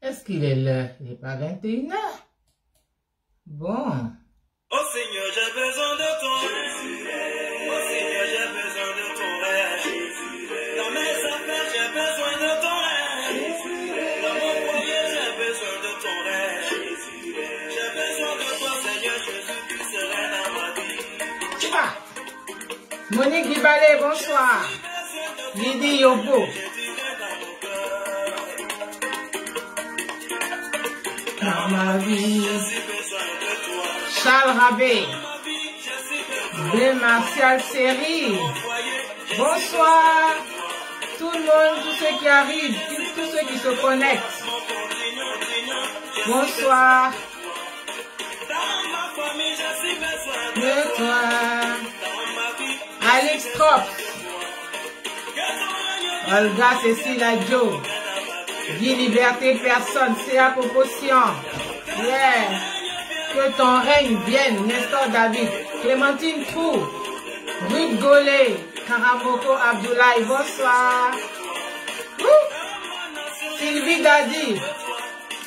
Est-ce qu'il est l'heure? Il n'est pas 21h. Bon. Oh Seigneur, j'ai besoin de ton rêve. Oh Seigneur, j'ai besoin de ton rêve. Dans mes affaires, j'ai besoin de ton rêve. Dans mon foyer, j'ai besoin de ton rêve. J'ai besoin de toi, Seigneur Jésus, tu serais dans ma vie. Ah. Monique Guibalé, bonsoir. Lydie Yobo. Dans ma vie. Charles Rabé. B. Martial Série. Bonsoir. Tout le monde, tous ceux qui arrivent, tous ceux qui se connectent. Bonsoir. De toi. Alex Trop. Olga Cécile Adjo. Guy Liberté Personne. C.A. Proportion. Yeah. Que ton règne vienne. Nestor David. Clémentine Trou. Ruth Golé. Karamoko Abdoulaye. Bonsoir. Sylvie Dadi.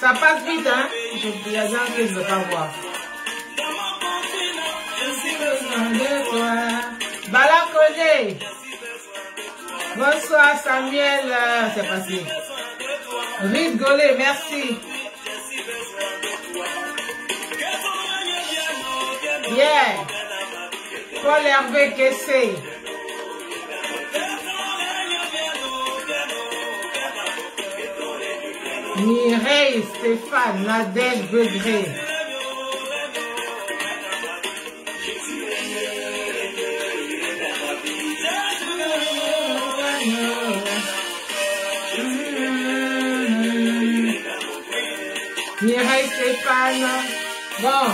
Ça passe vite, hein? Il y a des gens que je ne veux pas voir. Balakone. Bonsoir Samuel. C'est passé. Ruth Golé, merci. Yeah. Paul Hervé Kessé. Mireille Stéphane, Nadège Begré. Mireille Stéphane. Bon.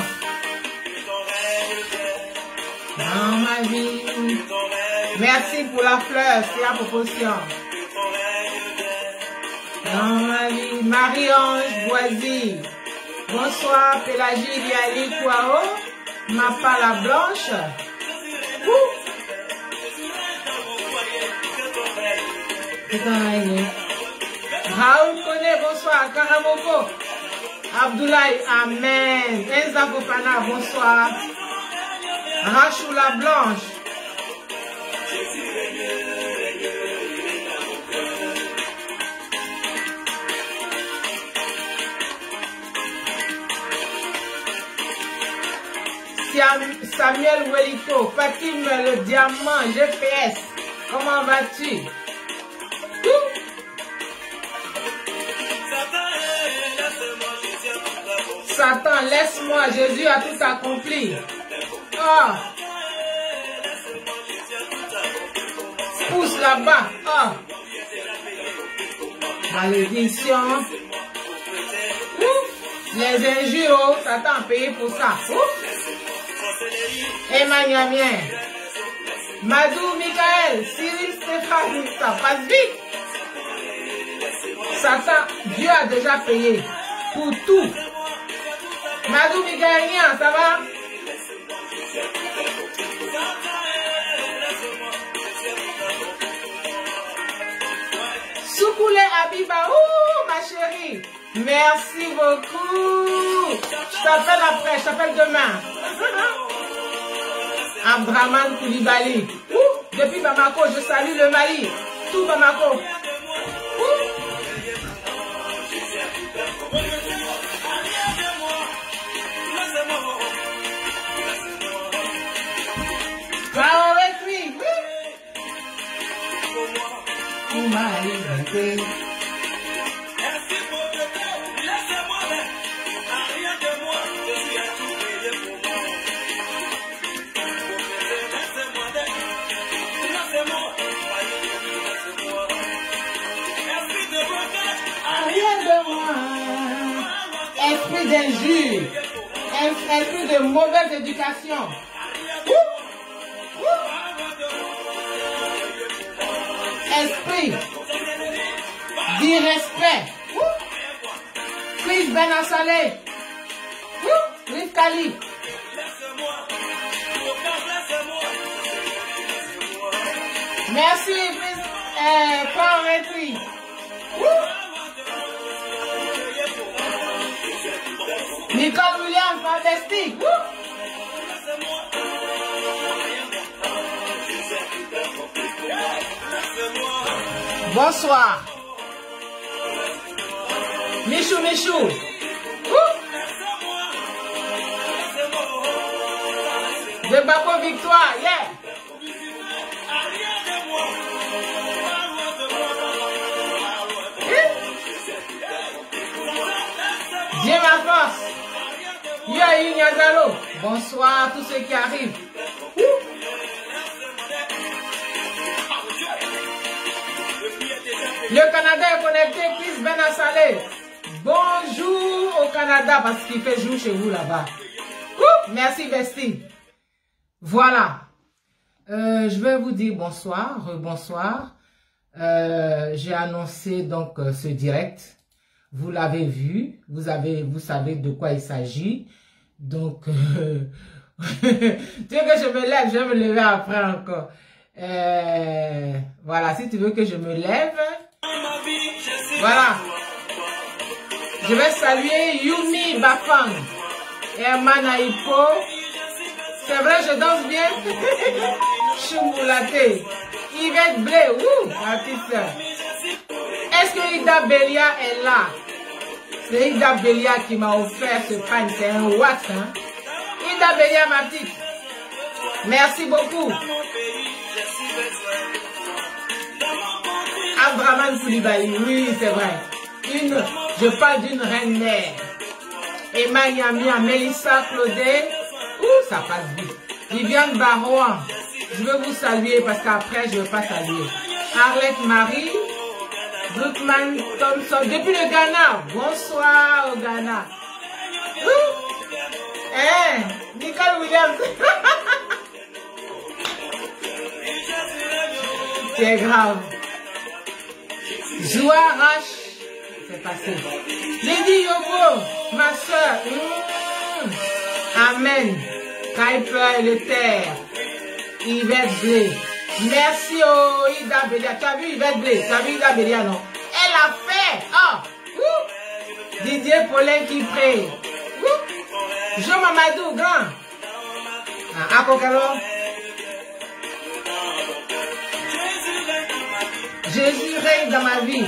Dans ma vie. Merci pour la fleur, c'est la proportion. Dans ma vie. Marie-Ange Boisy. Bonsoir, Pélagie Liali Kouao. Mapa la Blanche. Raoul Koné, bonsoir. Karamoko. Abdoulaye, amen. Enza Fofana, bonsoir. Rachou la Blanche. Samuel Welito, Fatim le diamant, GPS. Comment vas-tu? Satan, laisse-moi, Jésus a tout accompli. Oh. Pousse là-bas. Oh. Malédiction. Les injures, Satan a payé pour ça. Emmanuel. Madou Michael, Cyril Stéphane, ça passe vite. Satan, Dieu a déjà payé pour tout. Madou Michael, rien, ça va? Soukoulé Abiba, ouh, ma chérie. Merci beaucoup. Je t'appelle après, je t'appelle demain. Abdraman Koulibaly. Depuis Bamako, je salue le Mali. Tout Bamako. Avec lui. Esprit d'injure, esprit de mauvaise éducation. Esprit d'irrespect. Chris Benassalé. Rifkali. Merci, Paul Retry. Bonsoir. Michou, Michou. De Babo Victoire, yeah. Dieu ma force. Yahi Nyazalo. Bonsoir à tous ceux qui arrivent. Le Canada est connecté, Chris Benassalé. Bonjour au Canada parce qu'il fait jour chez vous là-bas. Merci Bestie. Voilà. Je vais vous dire bonsoir, rebonsoir. J'ai annoncé donc ce direct. Vous l'avez vu, vous savez de quoi il s'agit. Donc, tu veux que je me lève, je vais me lever après encore. Voilà, si tu veux que je me lève. Voilà. Je vais saluer Yumi Bafang et Herman Aipo. C'est vrai, je danse bien. Chumboulaté. Yvette Blé, artiste. Est-ce que Ida Belia est là? C'est Ida Belia qui m'a offert ce pain. C'est un watt, hein? Ida Belia, ma petite. Merci beaucoup. Abraman Koulibaly, oui, c'est vrai. Je parle d'une reine mère. Emmanuel, Mélissa Claudet. Ça passe vite. Viviane Barouan. Je veux vous saluer parce qu'après, je ne veux pas saluer. Arlette Marie. Brookman Thompson. Depuis le Ghana. Bonsoir au Ghana. Nicole Williams. C'est grave. Joa Rache. C'est passé. Lady Yobo. Ma soeur. Amen. Kuiper et le terre. Yvette Blé. Merci au Ida Belia. Tu as vu Yvette Blé? Tu as vu Ida Belia, non? Elle a fait. Didier Paulin qui prie. Jean Mamadou, grand. Akokalo. Jésus règne dans ma vie.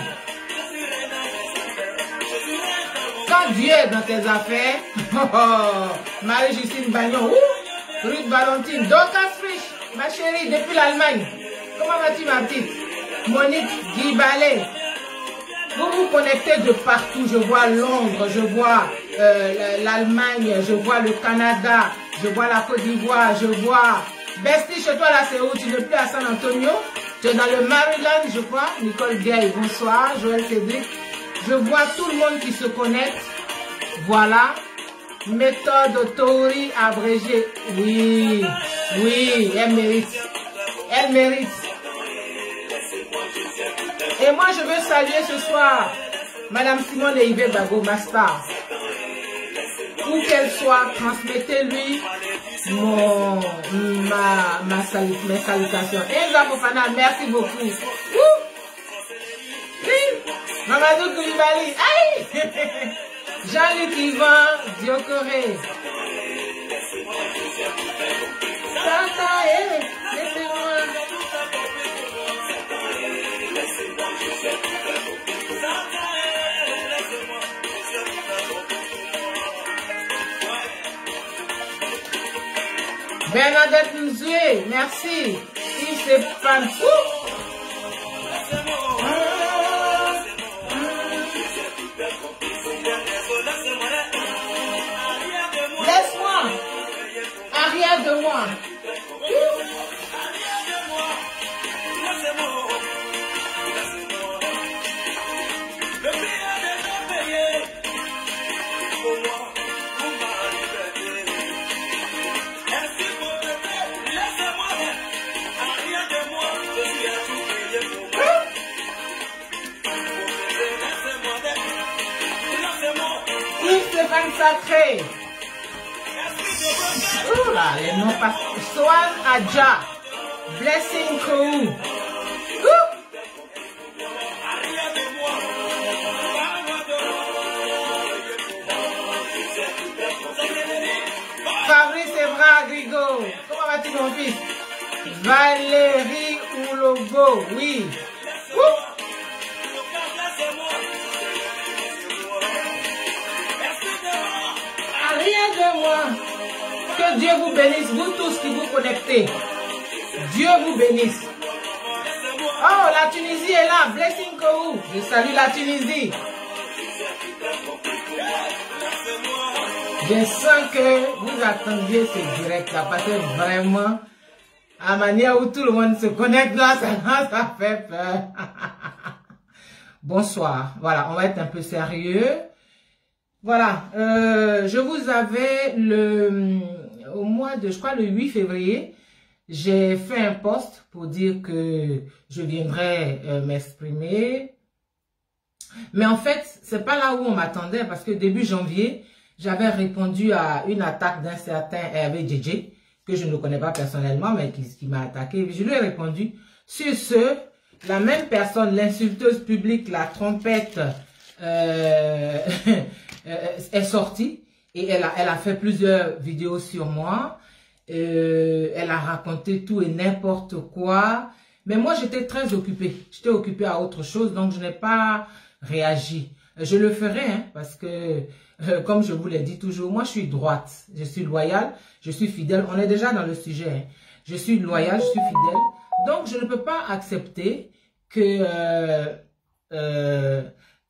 Quand Dieu est dans tes affaires, Marie-Justine Bagnon, Ruth Valentine, Dorcas Frisch, ma chérie, depuis l'Allemagne. Comment vas-tu, ma petite? Monique Guibalet. Vous vous connectez de partout. Je vois Londres, je vois l'Allemagne, je vois le Canada, je vois la Côte d'Ivoire, je vois... Bestie, chez toi, là, c'est où? Tu n'es plus à San Antonio? Tu es dans le Maryland, je crois. Nicole Gay, bonsoir. Joël Cédric. Je vois tout le monde qui se connecte. Voilà. Méthode Tori abrégée. Oui, oui, elle mérite. Elle mérite. Et moi, je veux saluer ce soir Madame Simone et Yves Bago, ma star. Où qu'elle soit, transmettez-lui mes salutations. Elsa Fofana, merci beaucoup. Mamadou Koulibaly. Aïe! Jean-Luc Yvan Diocoré. Tata, laissez-moi. Bernadette Nzoué, merci. Yves Stéphane. Laisse-moi. Arrière de moi. Stéphane Sacré. Ouh là, les noms passent. Swan Adja. Blessing Kou. Fabrice Evra Grigo. Comment vas-tu, mon fils? Valérie Oulogo. Oui. Que Dieu vous bénisse, vous tous qui vous connectez. Dieu vous bénisse. Oh, la Tunisie est là. Blessing Kou. Je salue la Tunisie. Je sens que vous attendiez ce direct là parce que vraiment, à la manière où tout le monde se connecte là, ça fait peur. Bonsoir. Voilà, on va être un peu sérieux. Voilà, je vous avais au mois de, je crois le 8 février, j'ai fait un post pour dire que je viendrais m'exprimer. Mais en fait, c'est pas là où on m'attendait parce que début janvier, j'avais répondu à une attaque d'un certain Hervé JJ, que je ne connais pas personnellement, mais qui m'a attaqué. Je lui ai répondu. Sur ce, la même personne, l'insulteuse publique, la trompette, est sortie et elle a fait plusieurs vidéos sur moi. Elle a raconté tout et n'importe quoi. Mais moi, j'étais très occupée. J'étais occupée à autre chose, donc je n'ai pas réagi. Je le ferai, hein, parce que, comme je vous l'ai dit toujours, moi, je suis droite. Je suis loyale, je suis fidèle. On est déjà dans le sujet. Hein. Je suis loyale, je suis fidèle. Donc, je ne peux pas accepter que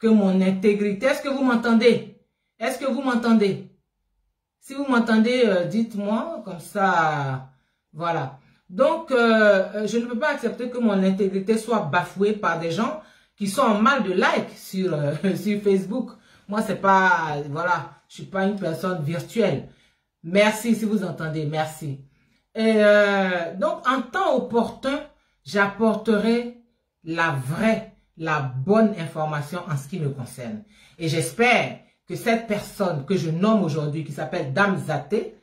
mon intégrité... Est-ce que vous m'entendez? Est-ce que vous m'entendez? Si vous m'entendez, dites-moi, comme ça, voilà. Donc, je ne peux pas accepter que mon intégrité soit bafouée par des gens qui sont en mal de like sur Facebook. Moi, c'est pas, voilà, je suis pas une personne virtuelle. Merci si vous entendez, merci. Et donc, en temps opportun, j'apporterai la bonne information en ce qui me concerne. Et j'espère que cette personne que je nomme aujourd'hui, qui s'appelle Dame Zaté,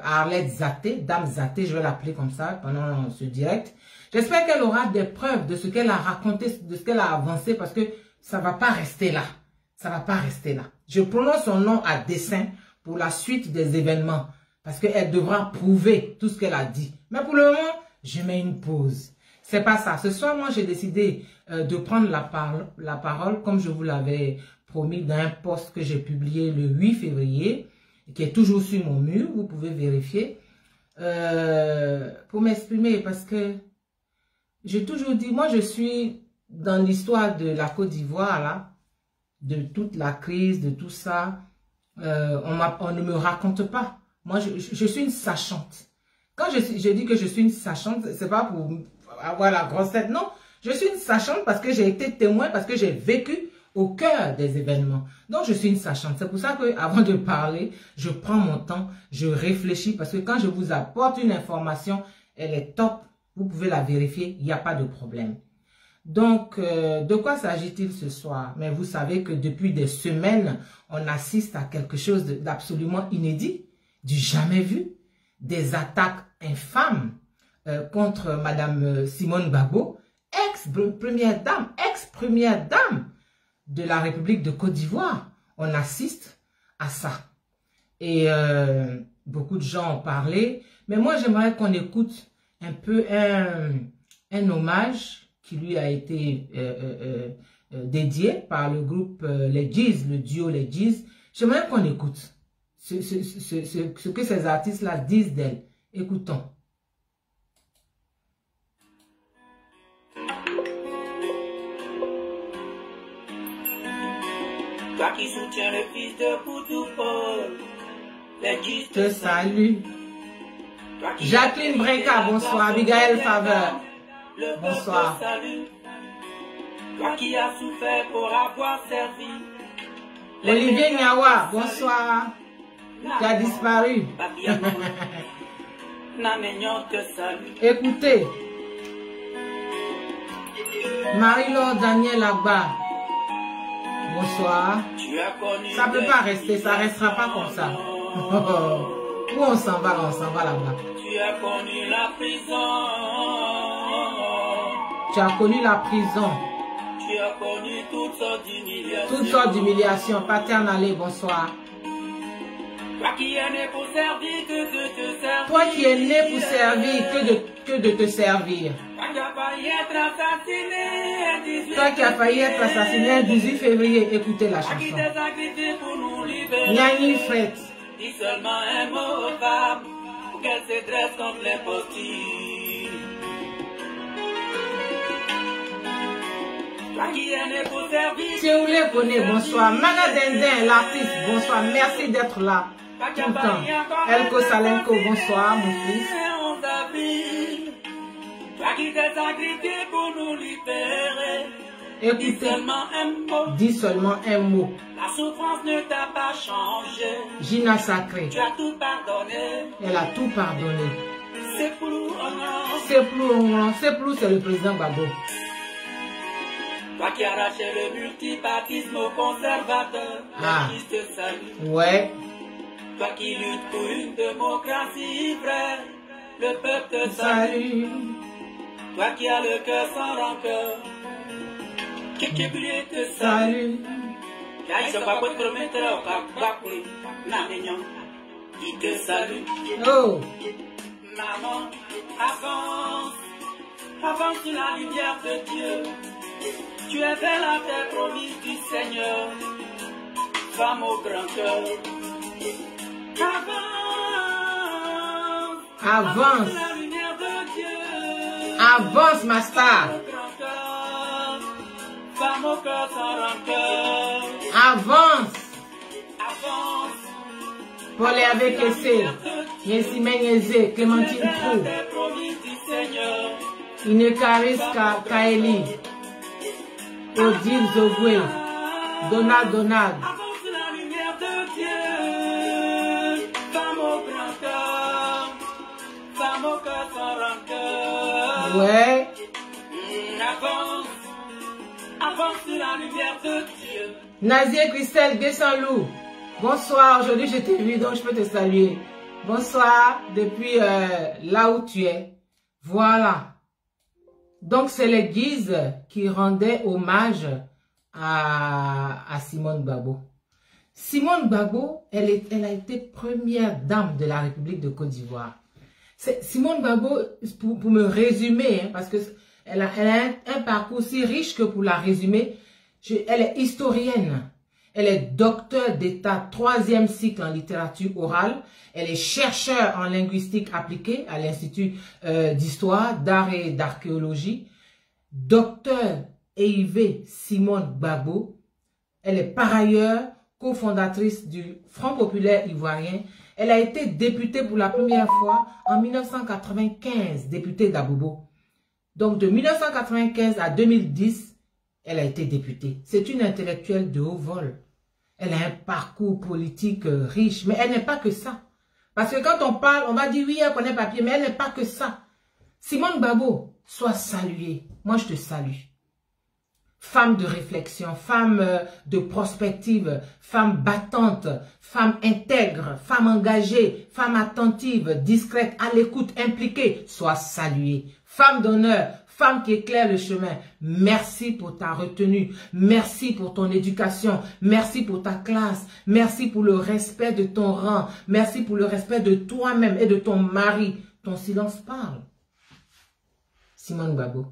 Arlette Zaté, Dame Zaté, je vais l'appeler comme ça pendant ce direct, j'espère qu'elle aura des preuves de ce qu'elle a raconté, de ce qu'elle a avancé, parce que ça ne va pas rester là. Ça ne va pas rester là. Je prononce son nom à dessein pour la suite des événements, parce qu'elle devra prouver tout ce qu'elle a dit. Mais pour le moment, je mets une pause. C'est pas ça. Ce soir, moi, j'ai décidé de prendre la parole, comme je vous l'avais promis, dans un post que j'ai publié le 8 février, qui est toujours sur mon mur, vous pouvez vérifier, pour m'exprimer, parce que j'ai toujours dit, moi, je suis dans l'histoire de la Côte d'Ivoire, là, de toute la crise, de tout ça, on ne me raconte pas. Moi, je suis une sachante. Quand je dis que je suis une sachante, c'est pas pour avoir la grosse tête, non. Je suis une sachante parce que j'ai été témoin, parce que j'ai vécu au cœur des événements. Donc, je suis une sachante. C'est pour ça que avant de parler, je prends mon temps, je réfléchis, parce que quand je vous apporte une information, elle est top, vous pouvez la vérifier, il n'y a pas de problème. Donc, de quoi s'agit-il ce soir? Mais vous savez que depuis des semaines, on assiste à quelque chose d'absolument inédit, du jamais vu, des attaques infâmes contre Madame Simone Gbagbo, ex-première dame de la République de Côte d'Ivoire. On assiste à ça. Et beaucoup de gens ont parlé, mais moi j'aimerais qu'on écoute un peu un hommage qui lui a été dédié par le groupe Les Giz, le duo Les Giz. J'aimerais qu'on écoute ce que ces artistes-là disent d'elle. Écoutons. Toi qui soutiens le fils de Koutoupol, Les Giz te salue. Jacqueline Breka, bonsoir. Abigail Faveur, bonsoir. Toi qui as souffert pour avoir servi. Olivier Niawa, bonsoir. Tu as disparu. Écoutez. Marie-Laure Daniel Agba, bonsoir. Ça ne peut pas rester, ça ne restera pas comme ça. Où on s'en va là-bas. Tu as connu la prison. Tu as connu la prison. Tu as connu toutes sortes d'humiliations. Toutes sortes d'humiliations. Paternalé, bonsoir. Toi qui es né pour servir, que de te servir. Toi qui es né pour servir, que de te servir. Toi qui as failli être assassiné. Toi qui as failli être assassiné le 18 février. Écoutez la chanson. Qui t'es sacrifié pour nous libérer. Nyani Fred. Dis seulement un mot aux femmes. qu'elle se dresse contre les postures. Toi qui es né pour servir. Si vous les connaissez, bonsoir. Magadendin, l'artiste, bonsoir. Merci d'être là. Tout le temps. Elko Salenko, bonsoir, mon fils. Toi qui t'es sacrifié pour nous libérer. Écoutez, dis seulement un mot. La souffrance ne t'a pas changé. Gina Sacré. Tu as tout pardonné. Elle a tout pardonné. C'est pour C'est plus, c'est le président Gbagbo. Toi qui arrachais le multipartisme aux conservateurs. Ah. Qui te salue. Ouais. Toi qui luttes pour une démocratie vraie. Le peuple te salue. Toi qui as le cœur sans rancœur. Qui te salue. Qui te salue. Oh. Maman, avance. Avance sur la lumière de Dieu. Tu es belle à tes promesses du Seigneur. Femme au grand cœur. Avance. Avance. Sur la lumière de Dieu. Avance, ma star. Femme au cœur sans rancœur. Avance. Avance. Paul avec essai. Yesime Yeze, Clémentine Trou. Inekaris Kaeli. Odile Zogwe. Donald. Avance sur la lumière de Dieu. Femme au grand cœur. Femme au cœur sans rancœur. Ouais. Avance. Avance sur la lumière de Dieu. Nazier Christelle Guessanlou. Bonsoir, aujourd'hui je t'ai vu donc je peux te saluer. Bonsoir, depuis là où tu es. Voilà. Donc c'est l'église qui rendait hommage à Simone Gbagbo. Simone Gbagbo, elle a été première dame de la République de Côte d'Ivoire. Simone Gbagbo, pour me résumer, hein, parce que elle a un parcours si riche que pour la résumer, elle est historienne. Elle est docteur d'État 3e cycle en littérature orale. Elle est chercheure en linguistique appliquée à l'Institut d'histoire, d'art et d'archéologie. Docteur EIV Simone Gbagbo. Elle est par ailleurs cofondatrice du Front populaire ivoirien. Elle a été députée pour la première fois en 1995, députée d'Abobo. Donc de 1995 à 2010, elle a été députée. C'est une intellectuelle de haut vol. Elle a un parcours politique riche, mais elle n'est pas que ça. Parce que quand on parle, on va dire oui, elle connaît papier, mais elle n'est pas que ça. Simone Gbagbo, sois saluée. Moi, je te salue. Femme de réflexion, femme de prospective, femme battante, femme intègre, femme engagée, femme attentive, discrète, à l'écoute, impliquée. Sois saluée. Femme d'honneur, femme qui éclaire le chemin. Merci pour ta retenue. Merci pour ton éducation. Merci pour ta classe. Merci pour le respect de ton rang. Merci pour le respect de toi-même et de ton mari. Ton silence parle. Simone Gbagbo.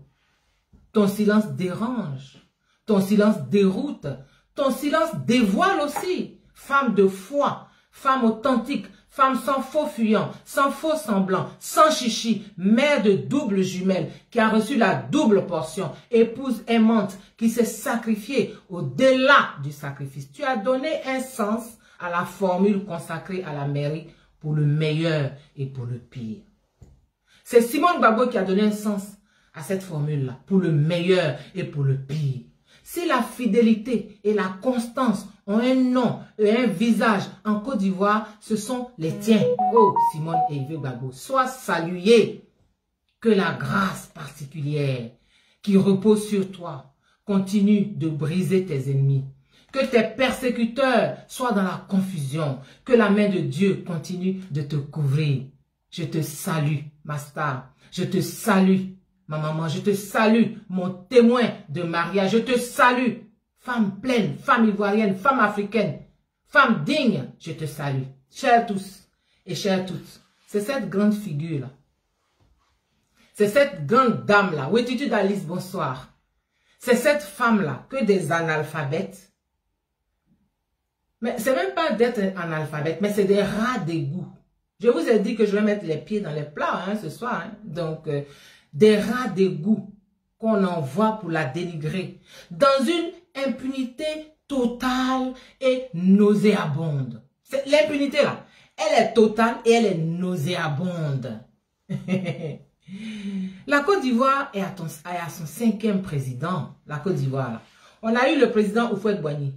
Ton silence dérange. Ton silence déroute. Ton silence dévoile aussi. Femme de foi. Femme authentique. Femme sans faux fuyant, sans faux semblant, sans chichi, mère de double jumelle, qui a reçu la double portion, épouse aimante, qui s'est sacrifiée au-delà du sacrifice. Tu as donné un sens à la formule consacrée à la mairie pour le meilleur et pour le pire. C'est Simone Gbagbo qui a donné un sens à cette formule-là, pour le meilleur et pour le pire. Si la fidélité et la constance ont un nom et un visage en Côte d'Ivoire, ce sont les tiens. Oh, Simone Hervé Gbagbo, sois salué. Que la grâce particulière qui repose sur toi continue de briser tes ennemis. Que tes persécuteurs soient dans la confusion. Que la main de Dieu continue de te couvrir. Je te salue, ma star. Je te salue. Ma maman, je te salue, mon témoin de mariage, je te salue, femme pleine, femme ivoirienne, femme africaine, femme digne, je te salue. Chers tous et chères toutes, c'est cette grande figure-là, c'est cette grande dame-là, Wetitu Alice, bonsoir, c'est cette femme-là que des analphabètes, mais c'est même pas d'être un analphabète, mais c'est des rats d'égout, Je vous ai dit que je vais mettre les pieds dans les plats hein, ce soir. Hein. Donc, des rats d'égout qu'on envoie pour la dénigrer. Dans une impunité totale et nauséabonde. L'impunité là, elle est totale et elle est nauséabonde. La Côte d'Ivoire est à son 5e président. La Côte d'Ivoire. On a eu le président Houphouët-Boigny.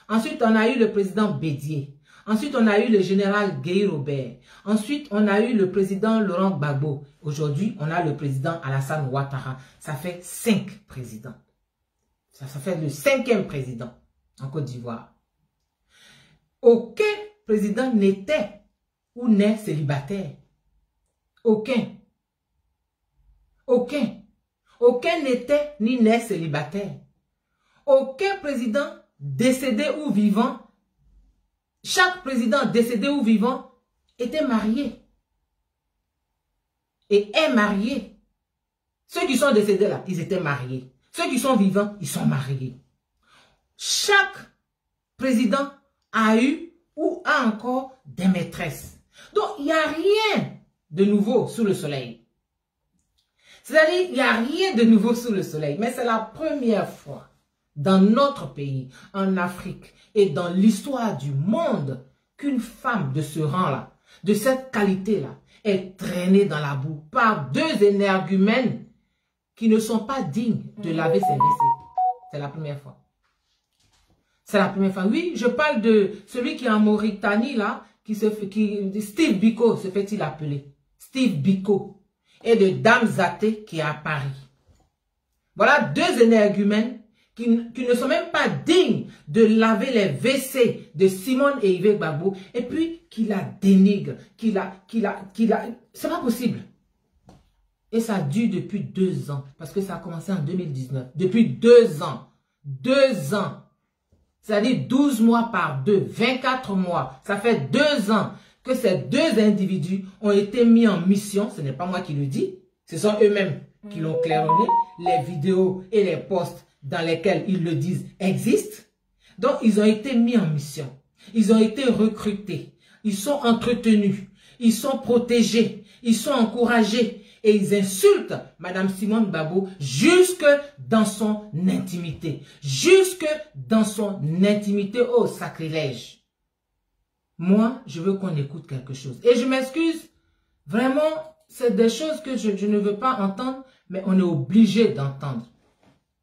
Ensuite, on a eu le président Bédié. Ensuite, on a eu le général Guy Robert. Ensuite, on a eu le président Laurent Gbagbo. Aujourd'hui, on a le président Alassane Ouattara. Ça fait 5 présidents. Ça fait le 5e président en Côte d'Ivoire. Aucun président n'était ou n'est célibataire. Aucun. Aucun. Aucun n'était ni n'est célibataire. Aucun président décédé ou vivant, chaque président décédé ou vivant était marié. Et est marié. Ceux qui sont décédés là, ils étaient mariés. Ceux qui sont vivants, ils sont mariés. Chaque président a eu ou a encore des maîtresses. Donc, il n'y a rien de nouveau sous le soleil. C'est-à-dire, il n'y a rien de nouveau sous le soleil. Mais c'est la première fois dans notre pays, en Afrique et dans l'histoire du monde, qu'une femme de ce rang-là, de cette qualité-là, est traînée dans la boue par 2 énergumènes qui ne sont pas dignes de laver ses WC. C'est la première fois. C'est la première fois. Oui, je parle de celui qui est en Mauritanie, là, Steve Biko, se fait-il appeler. Steve Biko. Et de Dame Zaté qui est à Paris. Voilà 2 énergumènes qui ne sont même pas dignes de laver les WC de Simone et Yves Gbagbo, et puis qui la dénigrent, c'est pas possible. Et ça dure depuis 2 ans, parce que ça a commencé en 2019. Depuis 2 ans. 2 ans. C'est-à-dire 12 mois par 2, 24 mois. Ça fait 2 ans que ces 2 individus ont été mis en mission. Ce n'est pas moi qui le dis. Ce sont eux-mêmes qui l'ont clairement dit. Les vidéos et les posts dans lesquels ils le disent existent. Donc, ils ont été mis en mission. Ils ont été recrutés. Ils sont entretenus. Ils sont protégés. Ils sont encouragés. Et ils insultent Madame Simone Gbagbo jusque dans son intimité. Jusque dans son intimité. Oh, sacrilège. Moi, je veux qu'on écoute quelque chose. Et je m'excuse. Vraiment, c'est des choses que je ne veux pas entendre, mais on est obligé d'entendre.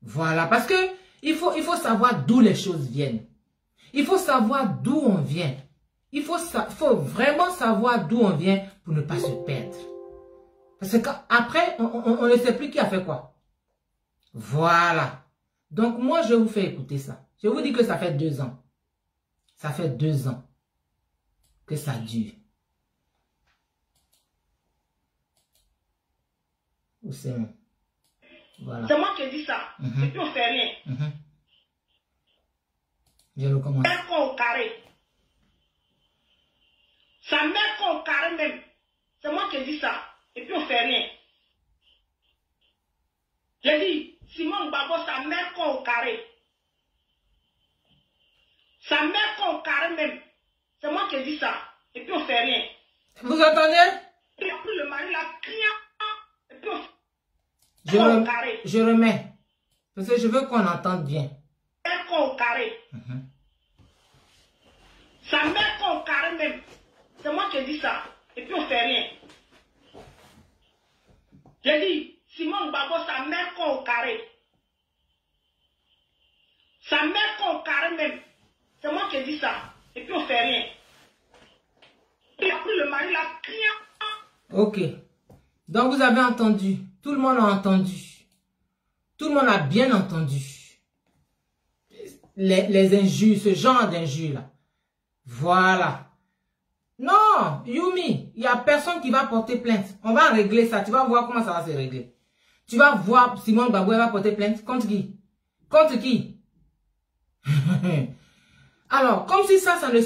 Voilà, parce que il faut savoir d'où les choses viennent. Il faut savoir d'où on vient. Il faut vraiment savoir d'où on vient pour ne pas se perdre. Parce qu'après, on ne sait plus qui a fait quoi. Voilà. Donc moi, je vous fais écouter ça. Je vous dis que ça fait 2 ans. Ça fait 2 ans que ça dure. Où c'est moi? Voilà. C'est moi qui dis ça. Et puis on fait rien. Je recommence. Ça met au carré. Ça met au carré même. C'est moi qui dis ça. Et puis on fait rien. J'ai dit, Simone Gbagbo, ça met au carré. Ça met au carré même. C'est moi qui dis ça. Et puis on fait rien. Vous entendez? Et après le mari l'a crié. Et puis on fait je remets. Parce que je veux qu'on entende bien. Au carré. Ça met au carré même. C'est moi qui dis ça. Et puis on fait rien. J'ai dit, Simone Gbagbo, ça met au carré. Ça met au carré même. C'est moi qui dis ça. Et puis on fait rien. Et après le mari l'a crié. Ok. Donc vous avez entendu. Tout le monde a entendu. Tout le monde a bien entendu. Les injures, ce genre d'injures là. Voilà. Non, Yumi, il n'y a personne qui va porter plainte. On va régler ça. Tu vas voir comment ça va se régler. Tu vas voir Simone Gbagbo va porter plainte. Contre qui? Contre qui? Alors, comme si ça ne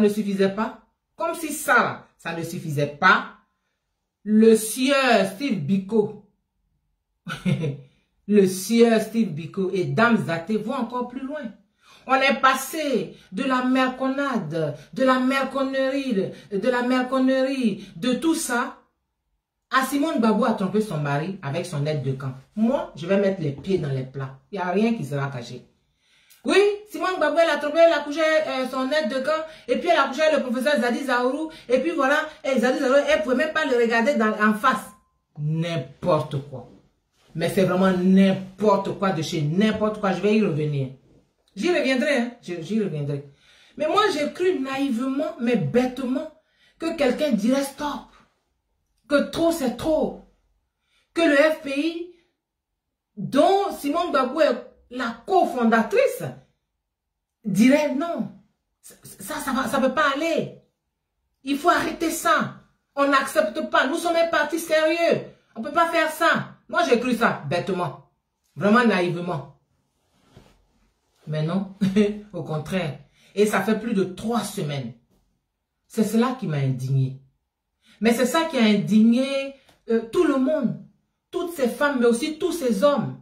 suffisait pas. Comme si ça ne suffisait pas. Le sieur Steve Biko. Le sieur Steve Biko et Dame Zaté vont encore plus loin. On est passé de la merconnade, de la merconnerie, de tout ça, à Simone Gbagbo a trompé son mari avec son aide de camp. Moi, je vais mettre les pieds dans les plats. Il n'y a rien qui sera caché. Oui, Simone Gbagbo, elle a trompé, elle a couché son aide de camp, et puis elle a couché le professeur Zadi Zaourou, et puis voilà, et Zadi Zaourou, elle ne pouvait même pas le regarder en face. N'importe quoi. Mais c'est vraiment n'importe quoi de chez n'importe quoi. Je vais y revenir. J'y reviendrai, hein. J'y reviendrai. Mais moi, j'ai cru naïvement, mais bêtement, que quelqu'un dirait stop. Que trop, c'est trop. Que le FPI, dont Simone Gbagbo est la cofondatrice, dirait non. Ça ne peut pas aller. Il faut arrêter ça. On n'accepte pas. Nous sommes un parti sérieux. On ne peut pas faire ça. Moi, j'ai cru ça, bêtement. Vraiment naïvement. Mais non, au contraire. Et ça fait plus de 3 semaines. C'est cela qui m'a indigné. Mais c'est ça qui a indigné tout le monde. Toutes ces femmes, mais aussi tous ces hommes.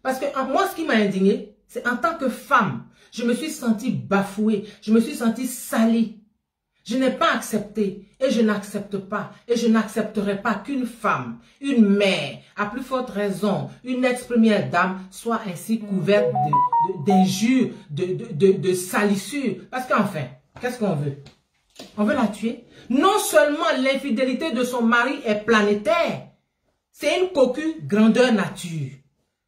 Parce que moi, ce qui m'a indigné, c'est en tant que femme, je me suis sentie bafouée. Je me suis sentie salie. Je n'ai pas accepté et je n'accepte pas et je n'accepterai pas qu'une femme, une mère, à plus forte raison, une ex-première dame soit ainsi couverte d'injures, de salissures. Parce qu'enfin, qu'est-ce qu'on veut? On veut la tuer. Non seulement l'infidélité de son mari est planétaire, c'est une coquue grandeur nature.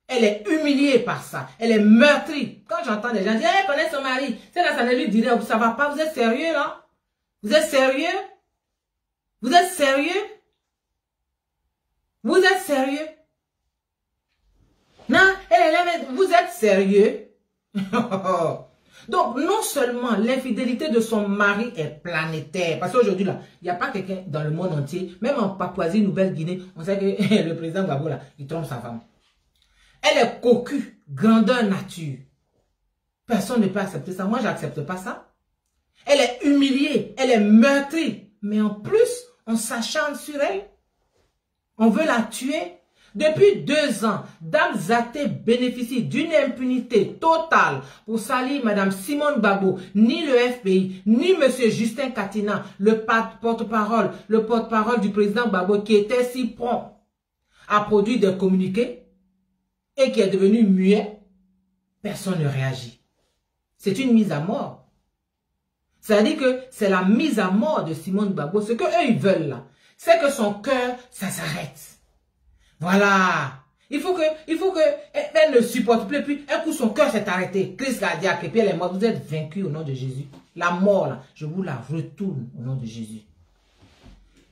Elle est humiliée par ça. Elle est meurtrie. Quand j'entends des gens dire, elle connaît son mari, c'est là, ça ne lui dirait, ça va pas, vous êtes sérieux là? Vous êtes sérieux? Vous êtes sérieux? Vous êtes sérieux? Non, vous êtes sérieux? Donc, non seulement l'infidélité de son mari est planétaire, parce qu'aujourd'hui, là, il n'y a pas quelqu'un dans le monde entier, même en Papouasie, Nouvelle-Guinée, on sait que le président Gbagbo, là, il trompe sa femme. Elle est coquue, grandeur nature. Personne ne peut accepter ça. Moi, je n'accepte pas ça. Elle est humiliée, elle est meurtrie. Mais en plus, on s'acharne sur elle. On veut la tuer. Depuis 2 ans, Dame Zaté bénéficie d'une impunité totale pour salir Madame Simone Gbagbo, ni le FPI, ni Monsieur Justin Katina, le porte-parole du président Gbagbo, qui était si prompt à produire des communiqués et qui est devenu muet. Personne ne réagit. C'est une mise à mort. C'est-à-dire que c'est la mise à mort de Simone Gbagbo. Ce qu'eux, ils veulent là, c'est que son cœur, ça s'arrête. Voilà. Il faut que elle ne supporte plus. Puis, un coup, son cœur s'est arrêté. Crise cardiaque. Et puis, elle est morte. Vous êtes vaincus au nom de Jésus. La mort, là, je vous la retourne au nom de Jésus.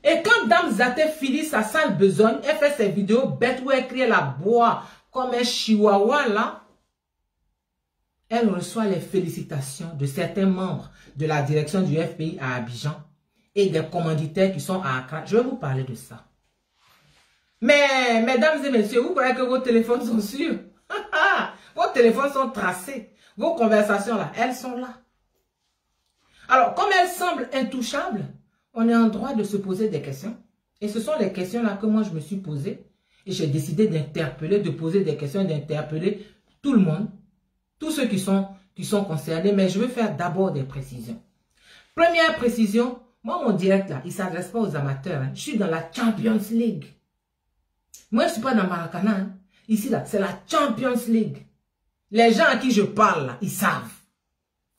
Et quand Dame Zaté finit sa sale besogne, elle fait ses vidéos bêtes où elle crie la bois comme un chihuahua, là. Elle reçoit les félicitations de certains membres de la direction du FPI à Abidjan et des commanditaires qui sont à Accra. Je vais vous parler de ça. Mais, mesdames et messieurs, vous croyez que vos téléphones sont sûrs? Vos téléphones sont tracés. Vos conversations, là, elles sont là. Alors, comme elles semblent intouchables, on est en droit de se poser des questions. Et ce sont les questions-là que moi, je me suis posées. Et j'ai décidé d'interpeller, de poser des questions, d'interpeller tout le monde. Tous ceux qui sont concernés, mais je veux faire d'abord des précisions. Première précision, moi mon direct là, il ne s'adresse pas aux amateurs. Hein. Je suis dans la Champions League. Moi je ne suis pas dans Maracana. Hein. Ici là, c'est la Champions League. Les gens à qui je parle là, ils savent.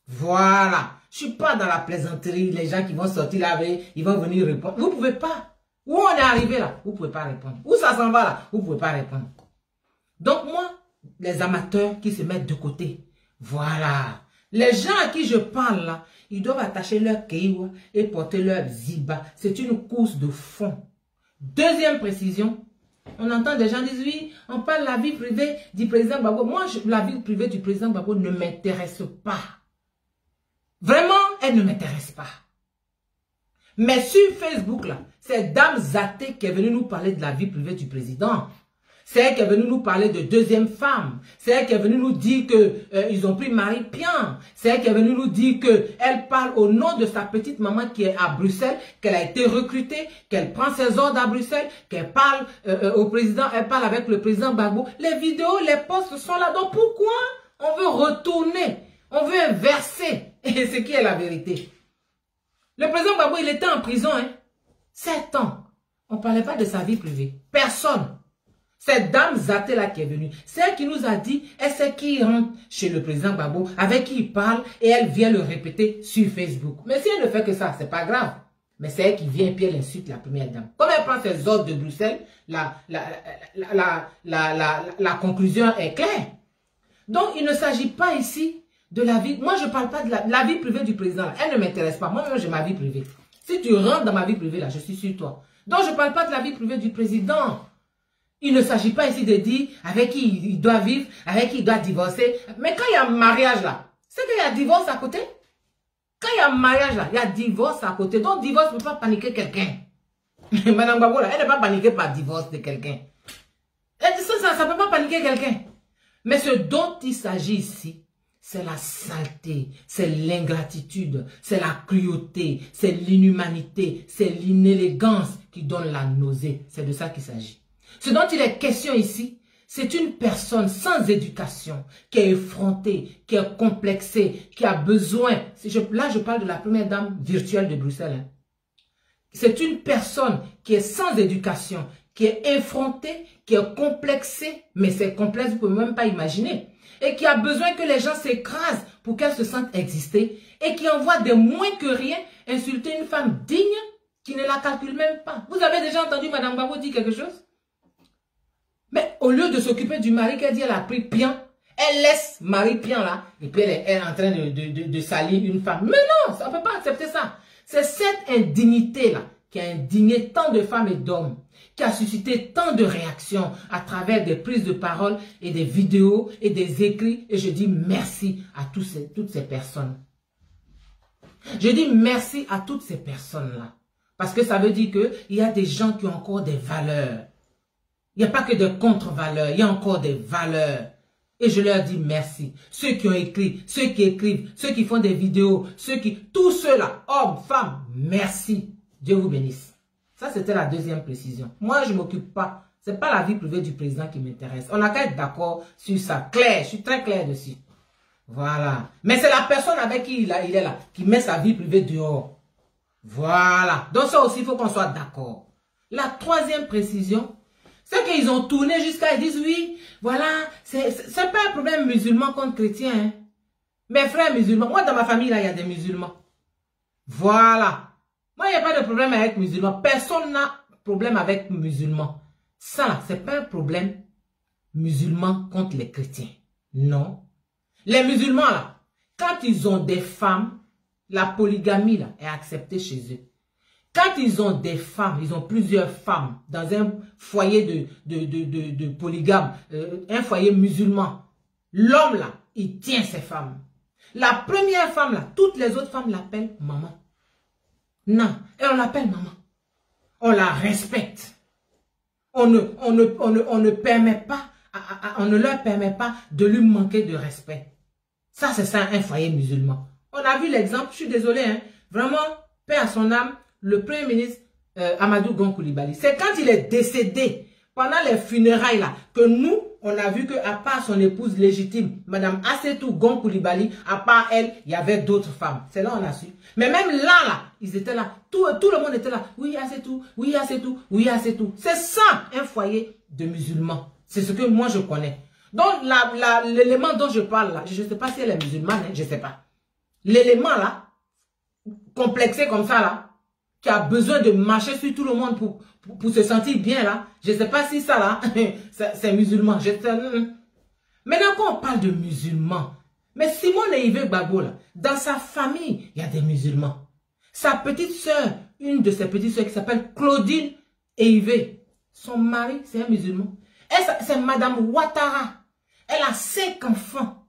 Voilà. Je ne suis pas dans la plaisanterie, les gens qui vont sortir là, ils vont venir répondre. Vous ne pouvez pas. Où on est arrivé là, vous ne pouvez pas répondre. Où ça s'en va là, vous ne pouvez pas répondre. Donc moi, les amateurs qui se mettent de côté. Voilà. Les gens à qui je parle là, ils doivent attacher leur kéiwa et porter leur ziba. C'est une course de fond. Deuxième précision, on entend des gens dire oui, on parle de la vie privée du président Gbagbo. Moi, la vie privée du président Gbagbo ne m'intéresse pas. Vraiment, elle ne m'intéresse pas. Mais sur Facebook là, c'est Dame Zaté qui est venue nous parler de la vie privée du président. C'est elle qui est venue nous parler de deuxième femme. C'est elle qui est venue nous dire qu'ils ont pris Marie Pian. C'est elle qui est venue nous dire qu'elle parle au nom de sa petite maman qui est à Bruxelles, qu'elle a été recrutée, qu'elle prend ses ordres à Bruxelles, qu'elle parle au président, elle parle avec le président Gbagbo. Les vidéos, les posts sont là. Donc pourquoi on veut retourner? On veut inverser ce qui est la vérité. Le président Gbagbo, il était en prison, hein. 7 ans. On ne parlait pas de sa vie privée. Personne. Cette dame Zaté là qui est venue, c'est elle qui nous a dit, elle sait qui rentre chez le président Gbagbo, avec qui il parle, et elle vient le répéter sur Facebook. Mais si elle ne fait que ça, c'est pas grave. Mais c'est elle qui vient et puis elle insulte la première dame. Comme elle prend ses ordres de Bruxelles, la conclusion est claire. Donc, il ne s'agit pas ici de la vie. Moi, je ne parle pas de la vie privée du président. Là. Elle ne m'intéresse pas. Moi-même, j'ai ma vie privée. Si tu rentres dans ma vie privée, là, je suis sur toi. Donc, je ne parle pas de la vie privée du président. Il ne s'agit pas ici de dire avec qui il doit vivre, avec qui il doit divorcer. Mais quand il y a un mariage là, c'est qu'il y a divorce à côté. Quand il y a un mariage là, il y a divorce à côté. Donc, divorce ne peut pas paniquer quelqu'un. Madame Gbagbo là, elle n'est pas paniquée par divorce de quelqu'un. Ça ne peut pas paniquer quelqu'un. Mais ce dont il s'agit ici, c'est la saleté, c'est l'ingratitude, c'est la cruauté, c'est l'inhumanité, c'est l'inélégance qui donne la nausée. C'est de ça qu'il s'agit. Ce dont il est question ici, c'est une personne sans éducation, qui est effrontée, qui est complexée, qui a besoin. Là, je parle de la première dame virtuelle de Bruxelles. Hein. C'est une personne qui est sans éducation, qui est effrontée, qui est complexée, mais c'est complexe, vous ne pouvez même pas imaginer. Et qui a besoin que les gens s'écrasent pour qu'elle se sente exister, et qui envoie des moins que rien insulter une femme digne qui ne la calcule même pas. Vous avez déjà entendu Madame Gbagbo dire quelque chose? Mais au lieu de s'occuper du mari qu'elle dit elle a pris pian, elle laisse Marie Pian là, et puis elle est en train de salir une femme. Mais non, on ne peut pas accepter ça. C'est cette indignité là qui a indigné tant de femmes et d'hommes, qui a suscité tant de réactions à travers des prises de parole et des vidéos et des écrits. Et je dis merci à toutes ces personnes. Je dis merci à toutes ces personnes-là. Parce que ça veut dire qu'il y a des gens qui ont encore des valeurs. Il n'y a pas que des contre-valeurs, il y a encore des valeurs. Et je leur dis merci. Ceux qui ont écrit, ceux qui écrivent, ceux qui font des vidéos, tous ceux-là, hommes, femmes, merci. Dieu vous bénisse. Ça, c'était la deuxième précision. Moi, je ne m'occupe pas. Ce n'est pas la vie privée du président qui m'intéresse. On n'a qu'à être d'accord sur ça. Clair, je suis très clair dessus. Voilà. Mais c'est la personne avec qui il est là, qui met sa vie privée dehors. Voilà. Donc ça aussi, il faut qu'on soit d'accord. La troisième précision, c'est qu'ils ont tourné jusqu'à, ils disent oui, voilà, c'est pas un problème musulman contre chrétien. Hein. Mes frères musulmans, moi dans ma famille, là, il y a des musulmans. Voilà. Moi, il n'y a pas de problème avec musulmans. Personne n'a problème avec musulmans. Ça, c'est pas un problème musulman contre les chrétiens. Non. Les musulmans, là, quand ils ont des femmes, la polygamie, là, est acceptée chez eux. Quand ils ont des femmes, ils ont plusieurs femmes dans un foyer de polygame, un foyer musulman, l'homme là, il tient ses femmes. La première femme là, toutes les autres femmes l'appellent maman. Non, et on l'appelle maman. On la respecte. On ne permet pas, on ne leur permet pas de lui manquer de respect. Ça, c'est ça un foyer musulman. On a vu l'exemple, je suis désolé, hein, vraiment, paix à son âme. Le premier ministre Amadou Gon Coulibaly, c'est quand il est décédé, pendant les funérailles là, que nous, on a vu qu'à part son épouse légitime, Madame Assetou Gon Coulibaly, à part elle, il y avait d'autres femmes. C'est là on a su. Mais même là, ils étaient là. Tout le monde était là. Oui, Assetou, oui, Assetou, oui, Assetou. C'est ça, un foyer de musulmans. C'est ce que moi je connais. Donc, l'élément dont je parle là, je ne sais pas si elle est musulmane, hein, je ne sais pas. L'élément là, complexé comme ça là, qui a besoin de marcher sur tout le monde pour se sentir bien là. Je ne sais pas si ça là, c'est musulman. Maintenant quand on parle de musulmans, mais Simone et Yves Gbagbo là, dans sa famille, il y a des musulmans. Sa petite soeur, une de ses petites soeurs qui s'appelle Claudine et Yves, son mari c'est un musulman. C'est Madame Ouattara. Elle a 5 enfants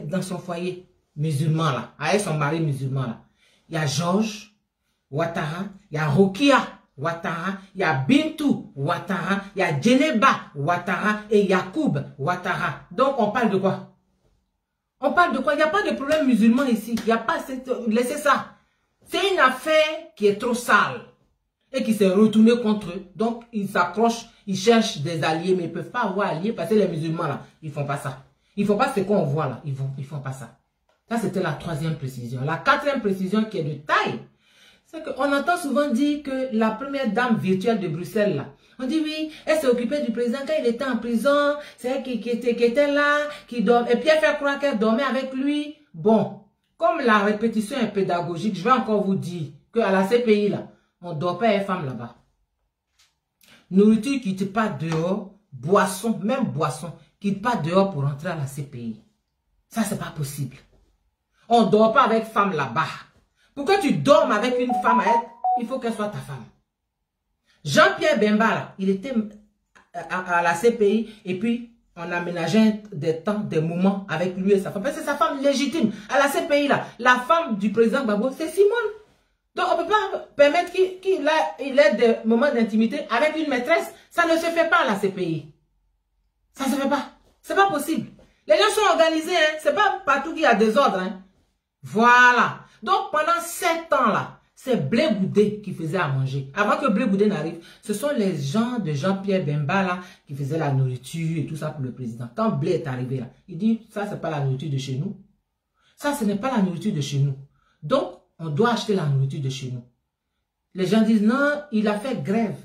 dans son foyer musulman là, avec son mari musulman là. Il y a Georges Ouattara, il y a Rokia Ouattara, il y a Bintou Ouattara, il y a Djeneba Ouattara et Yacoub Ouattara. Donc on parle de quoi? On parle de quoi? Il n'y a pas de problème musulman ici. Il n'y a pas, laissez ça. C'est une affaire qui est trop sale et qui s'est retournée contre eux. Donc ils s'accrochent, ils cherchent des alliés, mais ils ne peuvent pas avoir alliés parce que les musulmans là, ils ne font pas ça. Ils ne font pas ce qu'on voit là, ils font pas ça. Ça, c'était la 3e précision. La 4e précision qui est de taille, c'est qu'on entend souvent dire que la première dame virtuelle de Bruxelles, là, on dit oui, elle s'est occupée du président quand il était en prison, c'est elle qui était là, qui dormait, et puis elle fait croire qu'elle dormait avec lui. Bon, comme la répétition est pédagogique, je vais encore vous dire qu'à la CPI, là, on ne dort pas les femmes là-bas. Nourriture qui ne quitte pas dehors, boisson, même boisson, qui ne quitte pas dehors pour rentrer à la CPI. Ça, c'est pas possible. On ne dort pas avec femme là-bas. Pour que tu dormes avec une femme, il faut qu'elle soit ta femme. Jean-Pierre Bemba, là, il était à la CPI et puis on aménageait des temps, des moments avec lui et sa femme. C'est sa femme légitime. À la CPI, là, la femme du président Gbagbo, c'est Simone. Donc, on ne peut pas permettre qu'il ait des moments d'intimité avec une maîtresse. Ça ne se fait pas à la CPI. Ça ne se fait pas. C'est pas possible. Les gens sont organisés. Hein. C'est pas partout qu'il y a des ordres. Hein. Voilà. Donc, pendant 7 ans, là, c'est Blé Goudé qui faisait à manger. Avant que Blé Goudé n'arrive, ce sont les gens de Jean-Pierre Bemba, là, qui faisaient la nourriture et tout ça pour le président. Quand Blé est arrivé, là, il dit, ça, c'est pas la nourriture de chez nous. Ça, ce n'est pas la nourriture de chez nous. Donc, on doit acheter la nourriture de chez nous. Les gens disent, non, il a fait grève.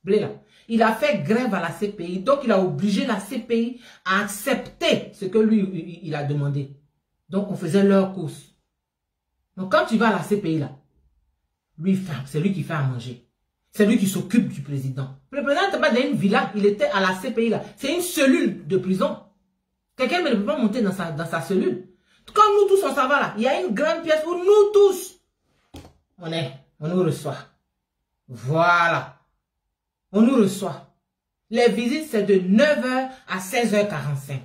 Blé, là. Il a fait grève à la CPI. Donc, il a obligé la CPI à accepter ce que lui, il a demandé. Donc, on faisait leur course. Donc, quand tu vas à la CPI, là, c'est lui qui fait à manger. C'est lui qui s'occupe du président. Le président n'était pas dans une villa, il était à la CPI, là. C'est une cellule de prison. Quelqu'un ne peut pas monter dans sa cellule. Comme nous tous, on s'en va là. Il y a une grande pièce où nous tous, on nous reçoit. Voilà. On nous reçoit. Les visites, c'est de 9h à 16h45.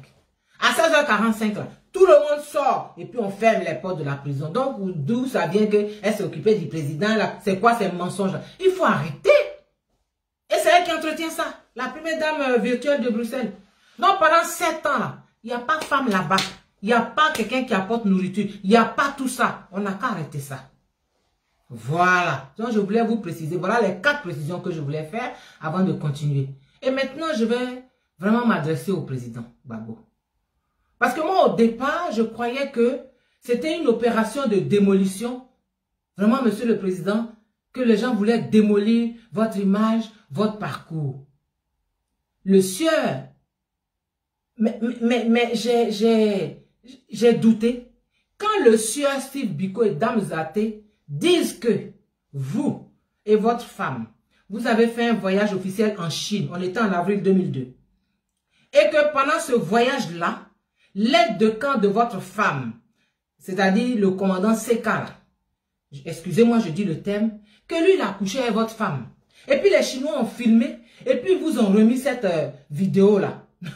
À 16h45, là, tout le monde sort et puis on ferme les portes de la prison. Donc, d'où ça vient qu'elle s'est occupée du président, là? C'est quoi ces mensonges là? Il faut arrêter. Et c'est elle qui entretient ça. La première dame virtuelle de Bruxelles. Donc, pendant 7 ans, là, il n'y a pas de femme là-bas. Il n'y a pas quelqu'un qui apporte nourriture. Il n'y a pas tout ça. On n'a qu'à arrêter ça. Voilà. Donc, je voulais vous préciser. Voilà les 4 précisions que je voulais faire avant de continuer. Et maintenant, je vais vraiment m'adresser au président Gbagbo. Parce que moi, au départ, je croyais que c'était une opération de démolition. Vraiment, monsieur le président, que les gens voulaient démolir votre image, votre parcours. Le sieur. Mais j'ai douté. Quand le sieur Steve Biko et Dame Zaté disent que vous et votre femme, vous avez fait un voyage officiel en Chine, on était en avril 2002, et que pendant ce voyage-là, l'aide de camp de votre femme, c'est-à-dire le commandant Seka, excusez-moi, je dis le thème, que lui, il a couché avec votre femme. Et puis les Chinois ont filmé, et puis ils vous ont remis cette vidéo-là. Il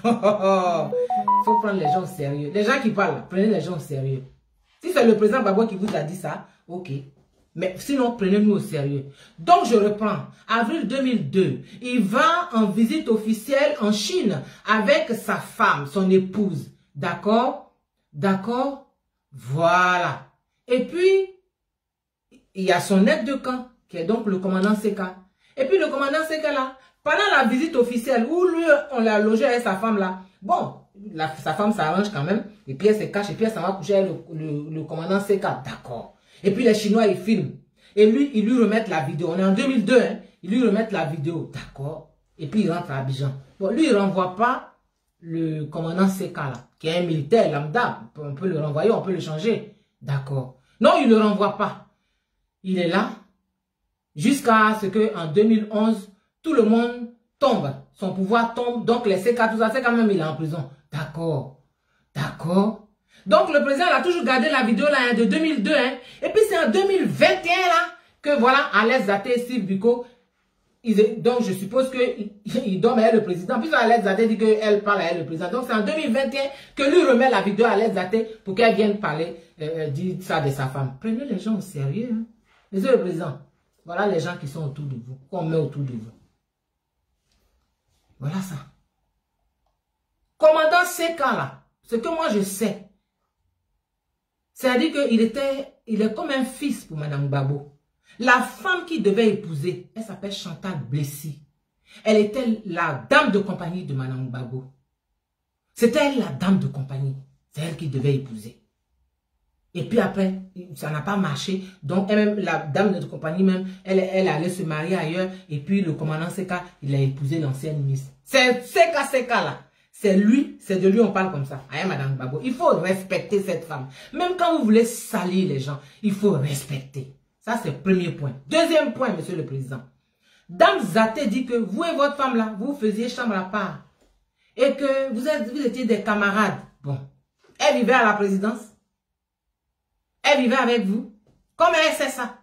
faut prendre les gens au sérieux. Les gens qui parlent, prenez les gens au sérieux. Si c'est le président Gbagbo qui vous a dit ça, ok. Mais sinon, prenez-nous au sérieux. Donc, je reprends. Avril 2002, il va en visite officielle en Chine avec sa femme, son épouse. D'accord? D'accord? Voilà. Et puis, il y a son aide de camp, qui est donc le commandant Seka. Et puis, le commandant Seka, là, pendant la visite officielle, où lui, on l'a logé avec sa femme, là, bon, sa femme s'arrange quand même, et puis elle se cache, et puis elle s'en va coucher avec le commandant Seka. D'accord. Et puis les Chinois, ils filment. Et lui, ils lui remettent la vidéo. On est en 2002, hein. Ils lui remettent la vidéo. D'accord. Et puis il rentre à Abidjan. Bon, lui, il ne renvoie pas le commandant Seka, là, qui est un militaire lambda. On peut le renvoyer, on peut le changer. D'accord. Non, il ne le renvoie pas. Il est là jusqu'à ce qu'en 2011, tout le monde tombe. Son pouvoir tombe. Donc les Seka, tout ça, c'est quand même, il est en prison. D'accord. D'accord. Donc, le président a toujours gardé la vidéo là, de 2002. Hein. Et puis, c'est en 2021 là, que voilà, Alex Zaté et Steve Biko, donc je suppose qu'ils dorment avec le président. Puis, Alex Zaté dit qu'elle parle avec le président. Donc, c'est en 2021 que lui remet la vidéo à Alex Zaté pour qu'elle vienne parler, dire ça de sa femme. Prenez les gens au sérieux. Hein. Monsieur le président, voilà les gens qui sont autour de vous, qu'on met autour de vous. Voilà ça. Commandant Seka là, ce que moi je sais, c'est-à-dire qu'il est comme un fils pour Mme Gbagbo. La femme qu'il devait épouser, elle s'appelle Chantal Blessy. Elle était la dame de compagnie de Mme Gbagbo. C'était elle la dame de compagnie. C'est elle qu'il devait épouser. Et puis après, ça n'a pas marché. Donc, elle-même, la dame de notre compagnie même, elle allait se marier ailleurs. Et puis, le commandant Seka, il a épousé l'ancienne ministre. C'est Seka là. C'est lui, c'est de lui on parle comme ça. Aïe, Madame Gbagbo. Il faut respecter cette femme. Même quand vous voulez salir les gens, il faut respecter. Ça, c'est le premier point. Deuxième point, Monsieur le Président. Dame Zaté dit que vous et votre femme là, vous faisiez chambre à part. Et que vous étiez des camarades. Bon. Elle vivait à la présidence. Elle vivait avec vous. Comment elle sait ça?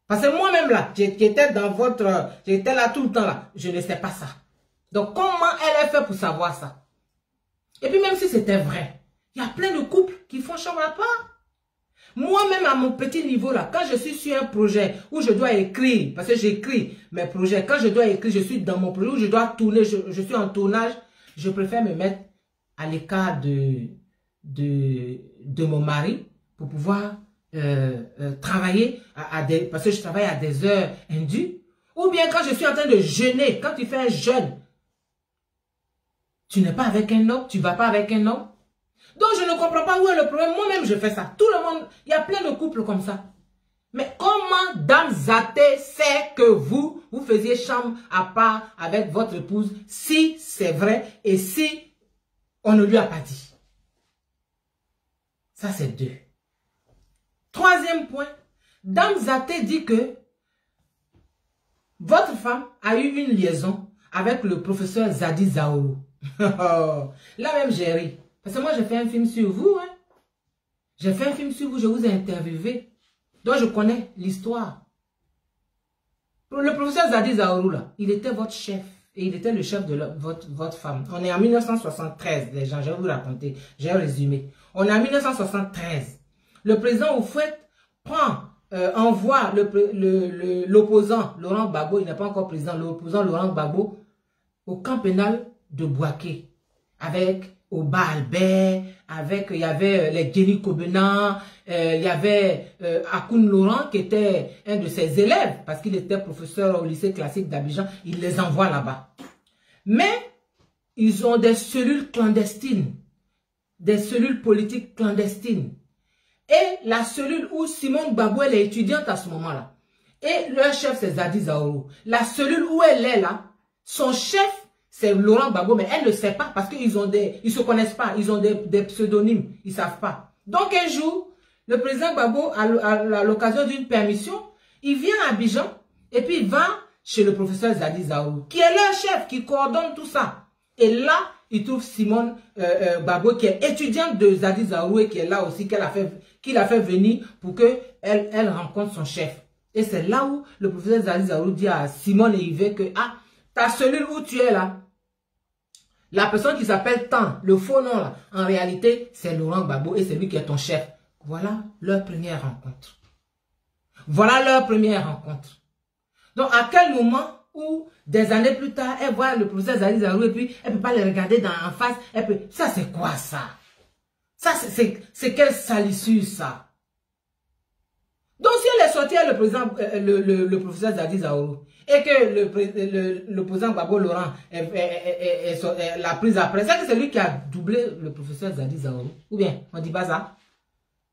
Parce que moi-même là, j'étais là tout le temps là. Je ne sais pas ça. Donc comment elle a fait pour savoir ça? Et puis même si c'était vrai, il y a plein de couples qui font chambre à part. Moi-même à mon petit niveau là, quand je suis sur un projet où je dois écrire, parce que j'écris mes projets, quand je dois écrire, je suis dans mon projet où je dois tourner, je suis en tournage, je préfère me mettre à l'écart de mon mari pour pouvoir travailler parce que je travaille à des heures indues. Ou bien quand je suis en train de jeûner, quand tu fais un jeûne, tu n'es pas avec un homme, tu ne vas pas avec un homme. Donc je ne comprends pas où est le problème. Moi-même je fais ça. Tout le monde, il y a plein de couples comme ça. Mais comment Dame Zaté sait que vous faisiez chambre à part avec votre épouse si c'est vrai et si on ne lui a pas dit? Ça c'est 2. Troisième point, Dame Zaté dit que votre femme a eu une liaison avec le professeur Zadi Zaourou. Là même j'ai ri. Parce que moi j'ai fait un film sur vous. Hein. J'ai fait un film sur vous, je vous ai interviewé. Donc je connais l'histoire. Le professeur Zadi Zaourou là, il était votre chef. Et il était le chef de votre femme. On est en 1973, les gens, je vais vous raconter. J'ai résumé. On est en 1973. Le président Houphouët envoie l'opposant Laurent Gbagbo, il n'est pas encore président, l'opposant Laurent Gbagbo au camp pénal de Bouaké avec Oba Albert, il y avait les Guéni Kobenan, il y avait Akoun Laurent qui était un de ses élèves parce qu'il était professeur au lycée classique d'Abidjan, il les envoie là-bas. Mais ils ont des cellules clandestines, des cellules politiques clandestines. Et la cellule où Simone Gbagbo elle est étudiante à ce moment-là. Et leur chef c'est Zadi Zaourou. La cellule où elle est là, son chef c'est Laurent Gbagbo, mais elle ne sait pas parce qu'ils se connaissent pas, ils ont des pseudonymes, ils savent pas. Donc un jour, le président Gbagbo, à l'occasion d'une permission, il vient à Abidjan et puis il va chez le professeur Zadi Zaourou, qui est leur chef, qui coordonne tout ça. Et là, il trouve Simone Gbagbo, qui est étudiante de Zadi Zaourou et qui est là aussi, qu'il a fait venir pour qu'elle rencontre son chef. Et c'est là où le professeur Zadi Zaourou dit à Simone et Yves que, ah, ta cellule où tu es là, la personne qui s'appelle Tan, le faux nom là, en réalité, c'est Laurent Gbagbo et c'est lui qui est ton chef. Voilà leur première rencontre. Voilà leur première rencontre. Donc, à quel moment où, des années plus tard, elle voit le professeur Zadi Zaourou et puis elle ne peut pas le regarder en face. Ça, c'est quoi ça? Ça, c'est quelle salissure ça? Donc, si elle est sortie avec le professeur Zadi Zaourou et que l'opposant Gbagbo Laurent l'a prise après, c'est lui qui a doublé le professeur Zadi Zaourou. Ou bien, on ne dit pas ça?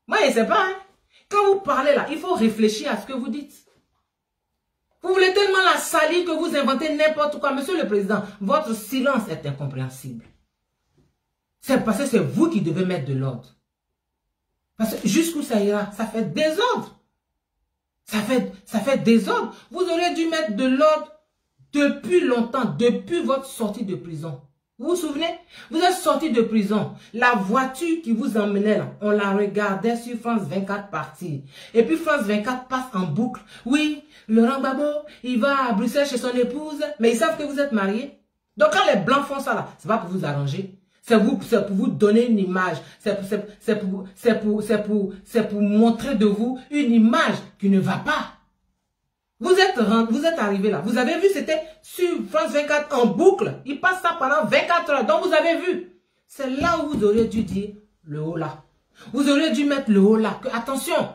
Moi, je ne sais pas. Hein? Quand vous parlez là, il faut réfléchir à ce que vous dites. Vous voulez tellement la salir que vous inventez n'importe quoi. Monsieur le Président, votre silence est incompréhensible. C'est parce que c'est vous qui devez mettre de l'ordre. Parce que jusqu'où ça ira, ça fait désordre. Ça fait désordre. Vous auriez dû mettre de l'ordre depuis longtemps, depuis votre sortie de prison. Vous vous souvenez? Vous êtes sorti de prison. La voiture qui vous emmenait là, on la regardait sur France 24 partir. Et puis France 24 passe en boucle. Oui, Laurent Gbagbo, il va à Bruxelles chez son épouse, mais ils savent que vous êtes mariés. Donc quand les Blancs font ça là, c'est pas pour vous arranger. C'est pour vous donner une image. C'est pour montrer de vous une image qui ne va pas. Vous êtes arrivé là. Vous avez vu, c'était sur France 24 en boucle. Il passe ça pendant 24 heures. Donc vous avez vu. C'est là où vous auriez dû dire le haut là. Vous auriez dû mettre le haut là. Que, attention,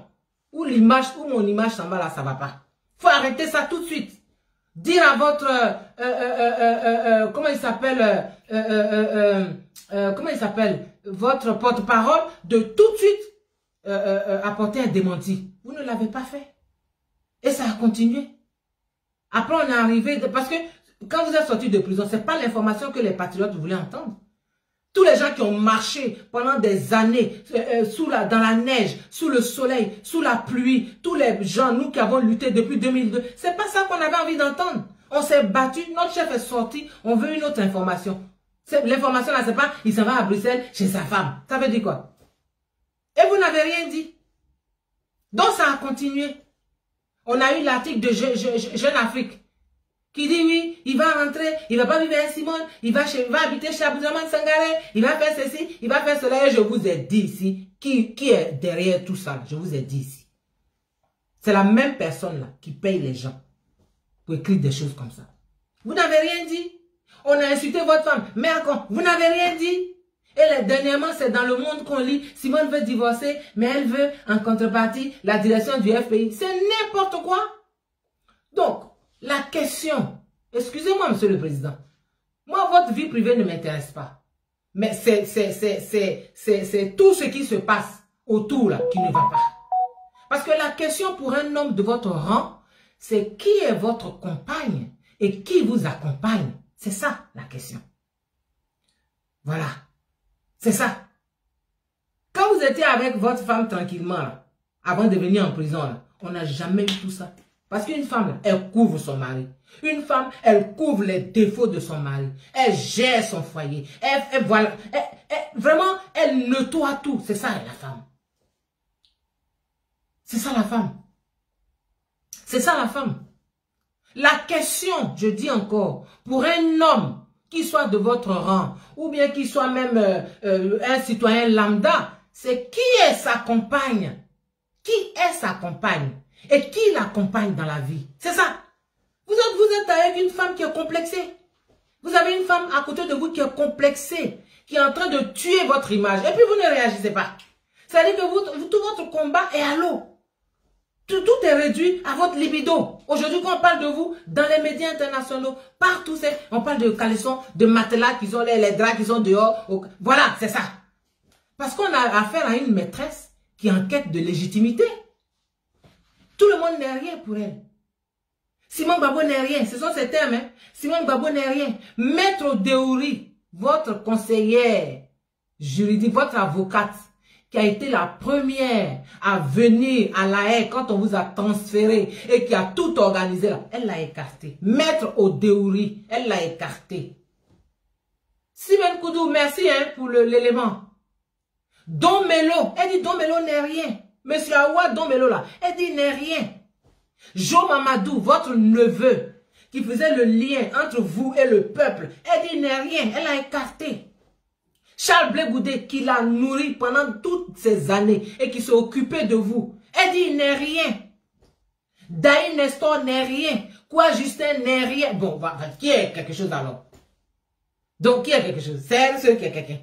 où mon image s'en va là, ça va pas. Faut arrêter ça tout de suite. Dire à votre comment il s'appelle votre porte-parole de tout de suite apporter un démenti. Vous ne l'avez pas fait. Et ça a continué. Après, on est arrivé... Parce que quand vous êtes sorti de prison, ce n'est pas l'information que les patriotes voulaient entendre. Tous les gens qui ont marché pendant des années dans la neige, sous le soleil, sous la pluie, tous les gens, nous qui avons lutté depuis 2002, c'est pas ça qu'on avait envie d'entendre. On s'est battu, notre chef est sorti, on veut une autre information. L'information là, c'est pas, il s'en va à Bruxelles chez sa femme. Ça veut dire quoi? Et vous n'avez rien dit. Donc ça a continué. On a eu l'article de Jeune Afrique qui dit oui, il va rentrer, il va pas vivre à Simone, il va habiter chez Abouzaman Sangaré, il va faire ceci, il va faire cela. Et je vous ai dit ici, qui est derrière tout ça, je vous ai dit ici. C'est la même personne là qui paye les gens pour écrire des choses comme ça. Vous n'avez rien dit. On a insulté votre femme. Mère, vous n'avez rien dit. Et dernièrement, c'est dans Le Monde qu'on lit, Simone veut divorcer, mais elle veut en contrepartie la direction du FPI. C'est n'importe quoi. Donc, la question, excusez-moi monsieur le président, moi votre vie privée ne m'intéresse pas. Mais c'est tout ce qui se passe autour là qui ne va pas. Parce que la question pour un homme de votre rang, c'est qui est votre compagne et qui vous accompagne. C'est ça la question. Voilà. C'est ça. Quand vous étiez avec votre femme tranquillement, là, avant de venir en prison, là, on n'a jamais eu tout ça. Parce qu'une femme, elle couvre son mari. Une femme, elle couvre les défauts de son mari. Elle gère son foyer. Voilà. Vraiment, elle nettoie tout. C'est ça la femme. C'est ça la femme. C'est ça la femme. La question, je dis encore, pour un homme qui soit de votre rang, ou bien qui soit même un citoyen lambda, c'est qui est sa compagne? Qui est sa compagne? Et qui l'accompagne dans la vie? C'est ça. Vous êtes avec une femme qui est complexée. Vous avez une femme à côté de vous qui est complexée, qui est en train de tuer votre image. Et puis vous ne réagissez pas. C'est-à-dire que tout votre combat est à l'eau. Tout est réduit à votre libido. Aujourd'hui, quand on parle de vous, dans les médias internationaux, partout, on parle de caleçons, de matelas qui sont les draps qui sont dehors. Voilà, c'est ça. Parce qu'on a affaire à une maîtresse qui est en quête de légitimité. Tout le monde n'est rien pour elle. Simone Gbagbo n'est rien. Ce sont ces termes. Hein? Simone Gbagbo n'est rien. Maître Déouri, votre conseillère juridique, votre avocate, qui a été la première à venir à La Haye quand on vous a transféré et qui a tout organisé là, elle l'a écarté. Maître Déouri, elle l'a écarté. Simone Koudou, merci hein, pour l'élément. Don Melo, elle dit Don Melo n'est rien. Monsieur Awa Don Melo là, elle dit n'est rien. Jo Mamadou, votre neveu, qui faisait le lien entre vous et le peuple, elle dit n'est rien, elle l'a écarté. Charles Blé Goudé, qui l'a nourri pendant toutes ces années et qui s'est occupé de vous, elle dit il n'est rien. Daï Nestor n'est rien. Quoi Justin n'est rien. Bon, qui est quelque chose alors? Donc, qui est quelque chose? C'est elle seule qui est quelqu'un.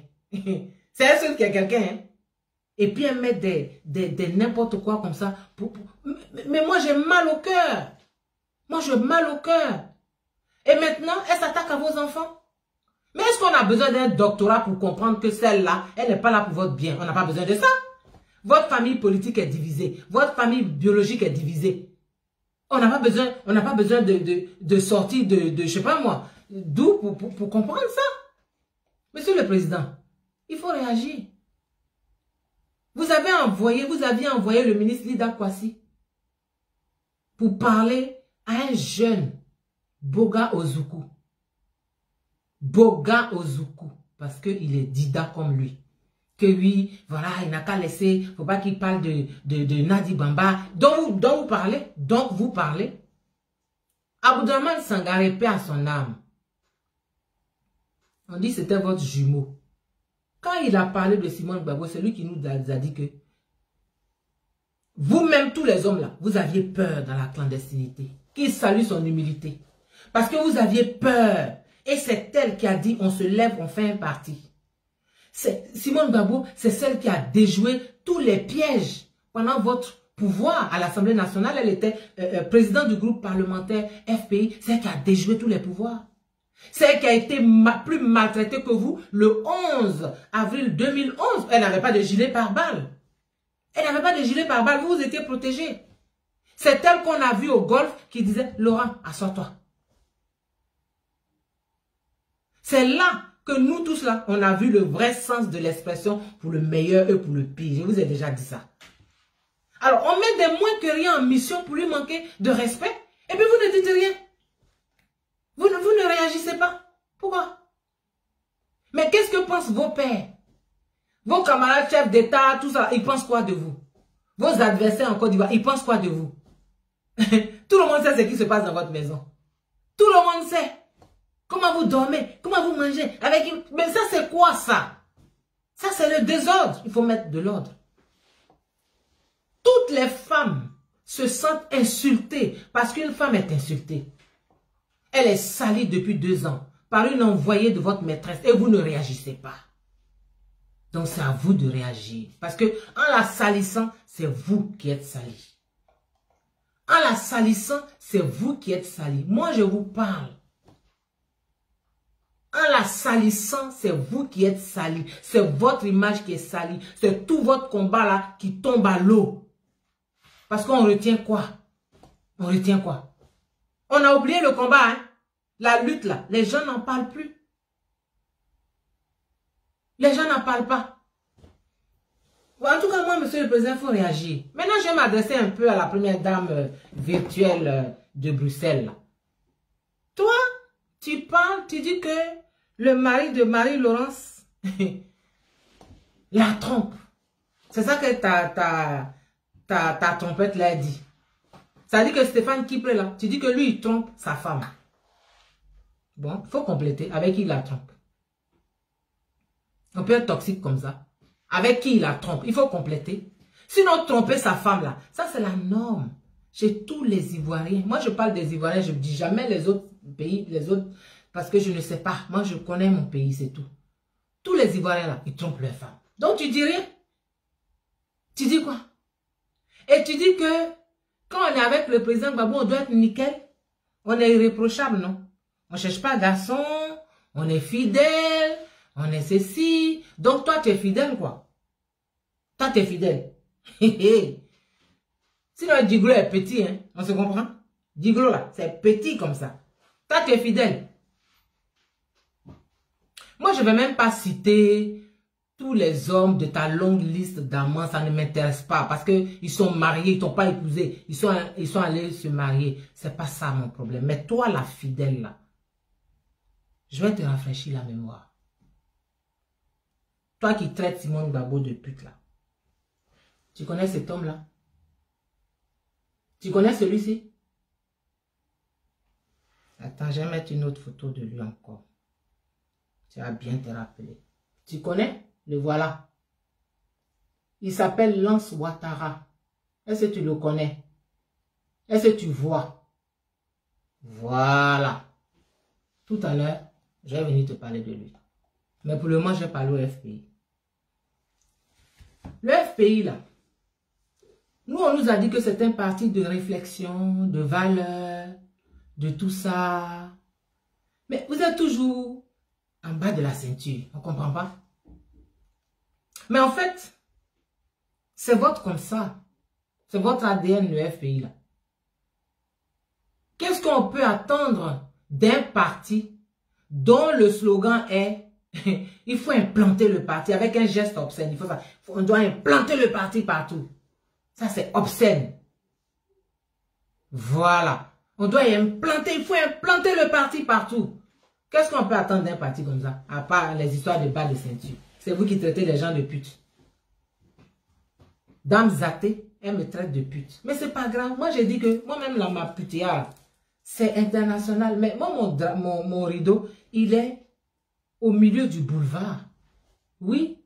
C'est elle seule qui est quelqu'un. Hein? Et puis elle met des n'importe quoi comme ça. Mais moi j'ai mal au cœur. Moi j'ai mal au cœur. Et maintenant, elle s'attaque à vos enfants. Mais est-ce qu'on a besoin d'un doctorat pour comprendre que celle-là, elle n'est pas là pour votre bien? On n'a pas besoin de ça. Votre famille politique est divisée. Votre famille biologique est divisée. On n'a pas besoin de sortir de je sais pas moi, d'où pour comprendre ça. Monsieur le Président, il faut réagir. Vous aviez envoyé le ministre Lida Kwasi pour parler à un jeune Boga Ozuku. Boga Ozuku, parce qu'il est dida comme lui. Que oui, voilà, il n'a qu'à laisser, il ne faut pas qu'il parle de Nadi Bamba, dont vous parlez. Aboudraman Sangaré, paix à son âme. On dit que c'était votre jumeau. Quand il a parlé de Simone Gbagbo, c'est lui qui nous a dit que vous-même, tous les hommes là, vous aviez peur dans la clandestinité. Qu'il salue son humilité. Parce que vous aviez peur. Et c'est elle qui a dit, on se lève, on fait un parti. Simone Gbagbo, c'est celle qui a déjoué tous les pièges pendant votre pouvoir à l'Assemblée nationale. Elle était présidente du groupe parlementaire FPI. C'est elle qui a déjoué tous les pouvoirs. C'est elle qui a été plus maltraitée que vous le 11 avril 2011. Elle n'avait pas de gilet pare-balles. Elle n'avait pas de gilet pare-balles, vous étiez protégés. C'est elle qu'on a vu au golf qui disait, Laurent, assois-toi. C'est là que nous tous là, on a vu le vrai sens de l'expression pour le meilleur et pour le pire. Je vous ai déjà dit ça. Alors, on met des moins que rien en mission pour lui manquer de respect. Et puis vous ne dites rien. Vous ne réagissez pas. Pourquoi? Mais qu'est-ce que pensent vos pères? Vos camarades chefs d'État, tout ça, ils pensent quoi de vous? Vos adversaires en Côte d'Ivoire, ils pensent quoi de vous? Tout le monde sait ce qui se passe dans votre maison. Tout le monde sait. Comment vous dormez, comment vous mangez. Mais ça, c'est quoi ça? Ça, c'est le désordre. Il faut mettre de l'ordre. Toutes les femmes se sentent insultées parce qu'une femme est insultée. Elle est salie depuis 2 ans par une envoyée de votre maîtresse et vous ne réagissez pas. Donc c'est à vous de réagir. Parce que en la salissant, c'est vous qui êtes sali. En la salissant, c'est vous qui êtes sali. Moi, je vous parle. En la salissant, c'est vous qui êtes sali. C'est votre image qui est salie. C'est tout votre combat là qui tombe à l'eau. Parce qu'on retient quoi? On retient quoi? On a oublié le combat, hein? La lutte là. Les gens n'en parlent plus. Les gens n'en parlent pas. En tout cas, moi, monsieur le président, il faut réagir. Maintenant, je vais m'adresser un peu à la première dame virtuelle de Bruxelles. Là. Toi, tu parles, tu dis que le mari de Marie-Laurence la trompe. C'est ça que ta trompette l'a dit. Ça dit que Stéphane Kipré, là, tu dis que lui, il trompe sa femme. Bon, il faut compléter. Avec qui il la trompe? On peut être toxique comme ça. Avec qui il la trompe? Il faut compléter. Sinon, tromper sa femme, là, ça, c'est la norme. Chez tous les Ivoiriens. Moi, je parle des Ivoiriens, je ne dis jamais les autres pays, les autres, parce que je ne sais pas. Moi, je connais mon pays, c'est tout. Tous les Ivoiriens, là, ils trompent leurs femmes. Donc, tu dis rien. Tu dis quoi? Et tu dis que quand on est avec le président Gbagbo, on doit être nickel. On est irréprochable, non? On ne cherche pas garçon, on est fidèle, on est ceci. Donc, toi, tu es fidèle, quoi. Toi, tu es fidèle. Sinon, Diglo est petit, hein. On se comprend? Diglo, là, c'est petit comme ça. Toi, tu es fidèle. Moi, je ne vais même pas citer tous les hommes de ta longue liste d'amants. Ça ne m'intéresse pas parce qu'ils sont mariés, ils t'ont pas épousé. Ils sont allés se marier. C'est pas ça mon problème. Mais toi, la fidèle, là, je vais te rafraîchir la mémoire. Toi qui traites Simone Gbagbo de pute, là. Tu connais cet homme-là? Tu connais celui-ci? Attends, je vais mettre une autre photo de lui encore. Tu vas bien te rappeler. Tu connais? Le voilà. Il s'appelle Lance Ouattara. Est-ce que tu le connais? Est-ce que tu vois? Voilà. Tout à l'heure, je vais venir te parler de lui. Mais pour le moment, je vais parler au FPI. Le FPI, là, nous, on nous a dit que c'est un parti de réflexion, de valeur, de tout ça. Mais vous êtes toujours en bas de la ceinture. On ne comprend pas. Mais en fait, c'est votre comme ça. C'est votre ADN, le FPI, là. Qu'est-ce qu'on peut attendre d'un parti dont le slogan est il faut implanter le parti avec un geste obscène. On doit implanter le parti partout. Ça, c'est obscène. Voilà. On doit implanter, il faut implanter le parti partout. Qu'est-ce qu'on peut attendre d'un parti comme ça? À part les histoires de bas de ceinture. C'est vous qui traitez les gens de pute. Dame Zaté, elle me traite de pute. Mais c'est pas grave. Moi, j'ai dit que moi-même, là, ma putéade, c'est international. Mais moi, mon rideau, il est au milieu du boulevard. Oui.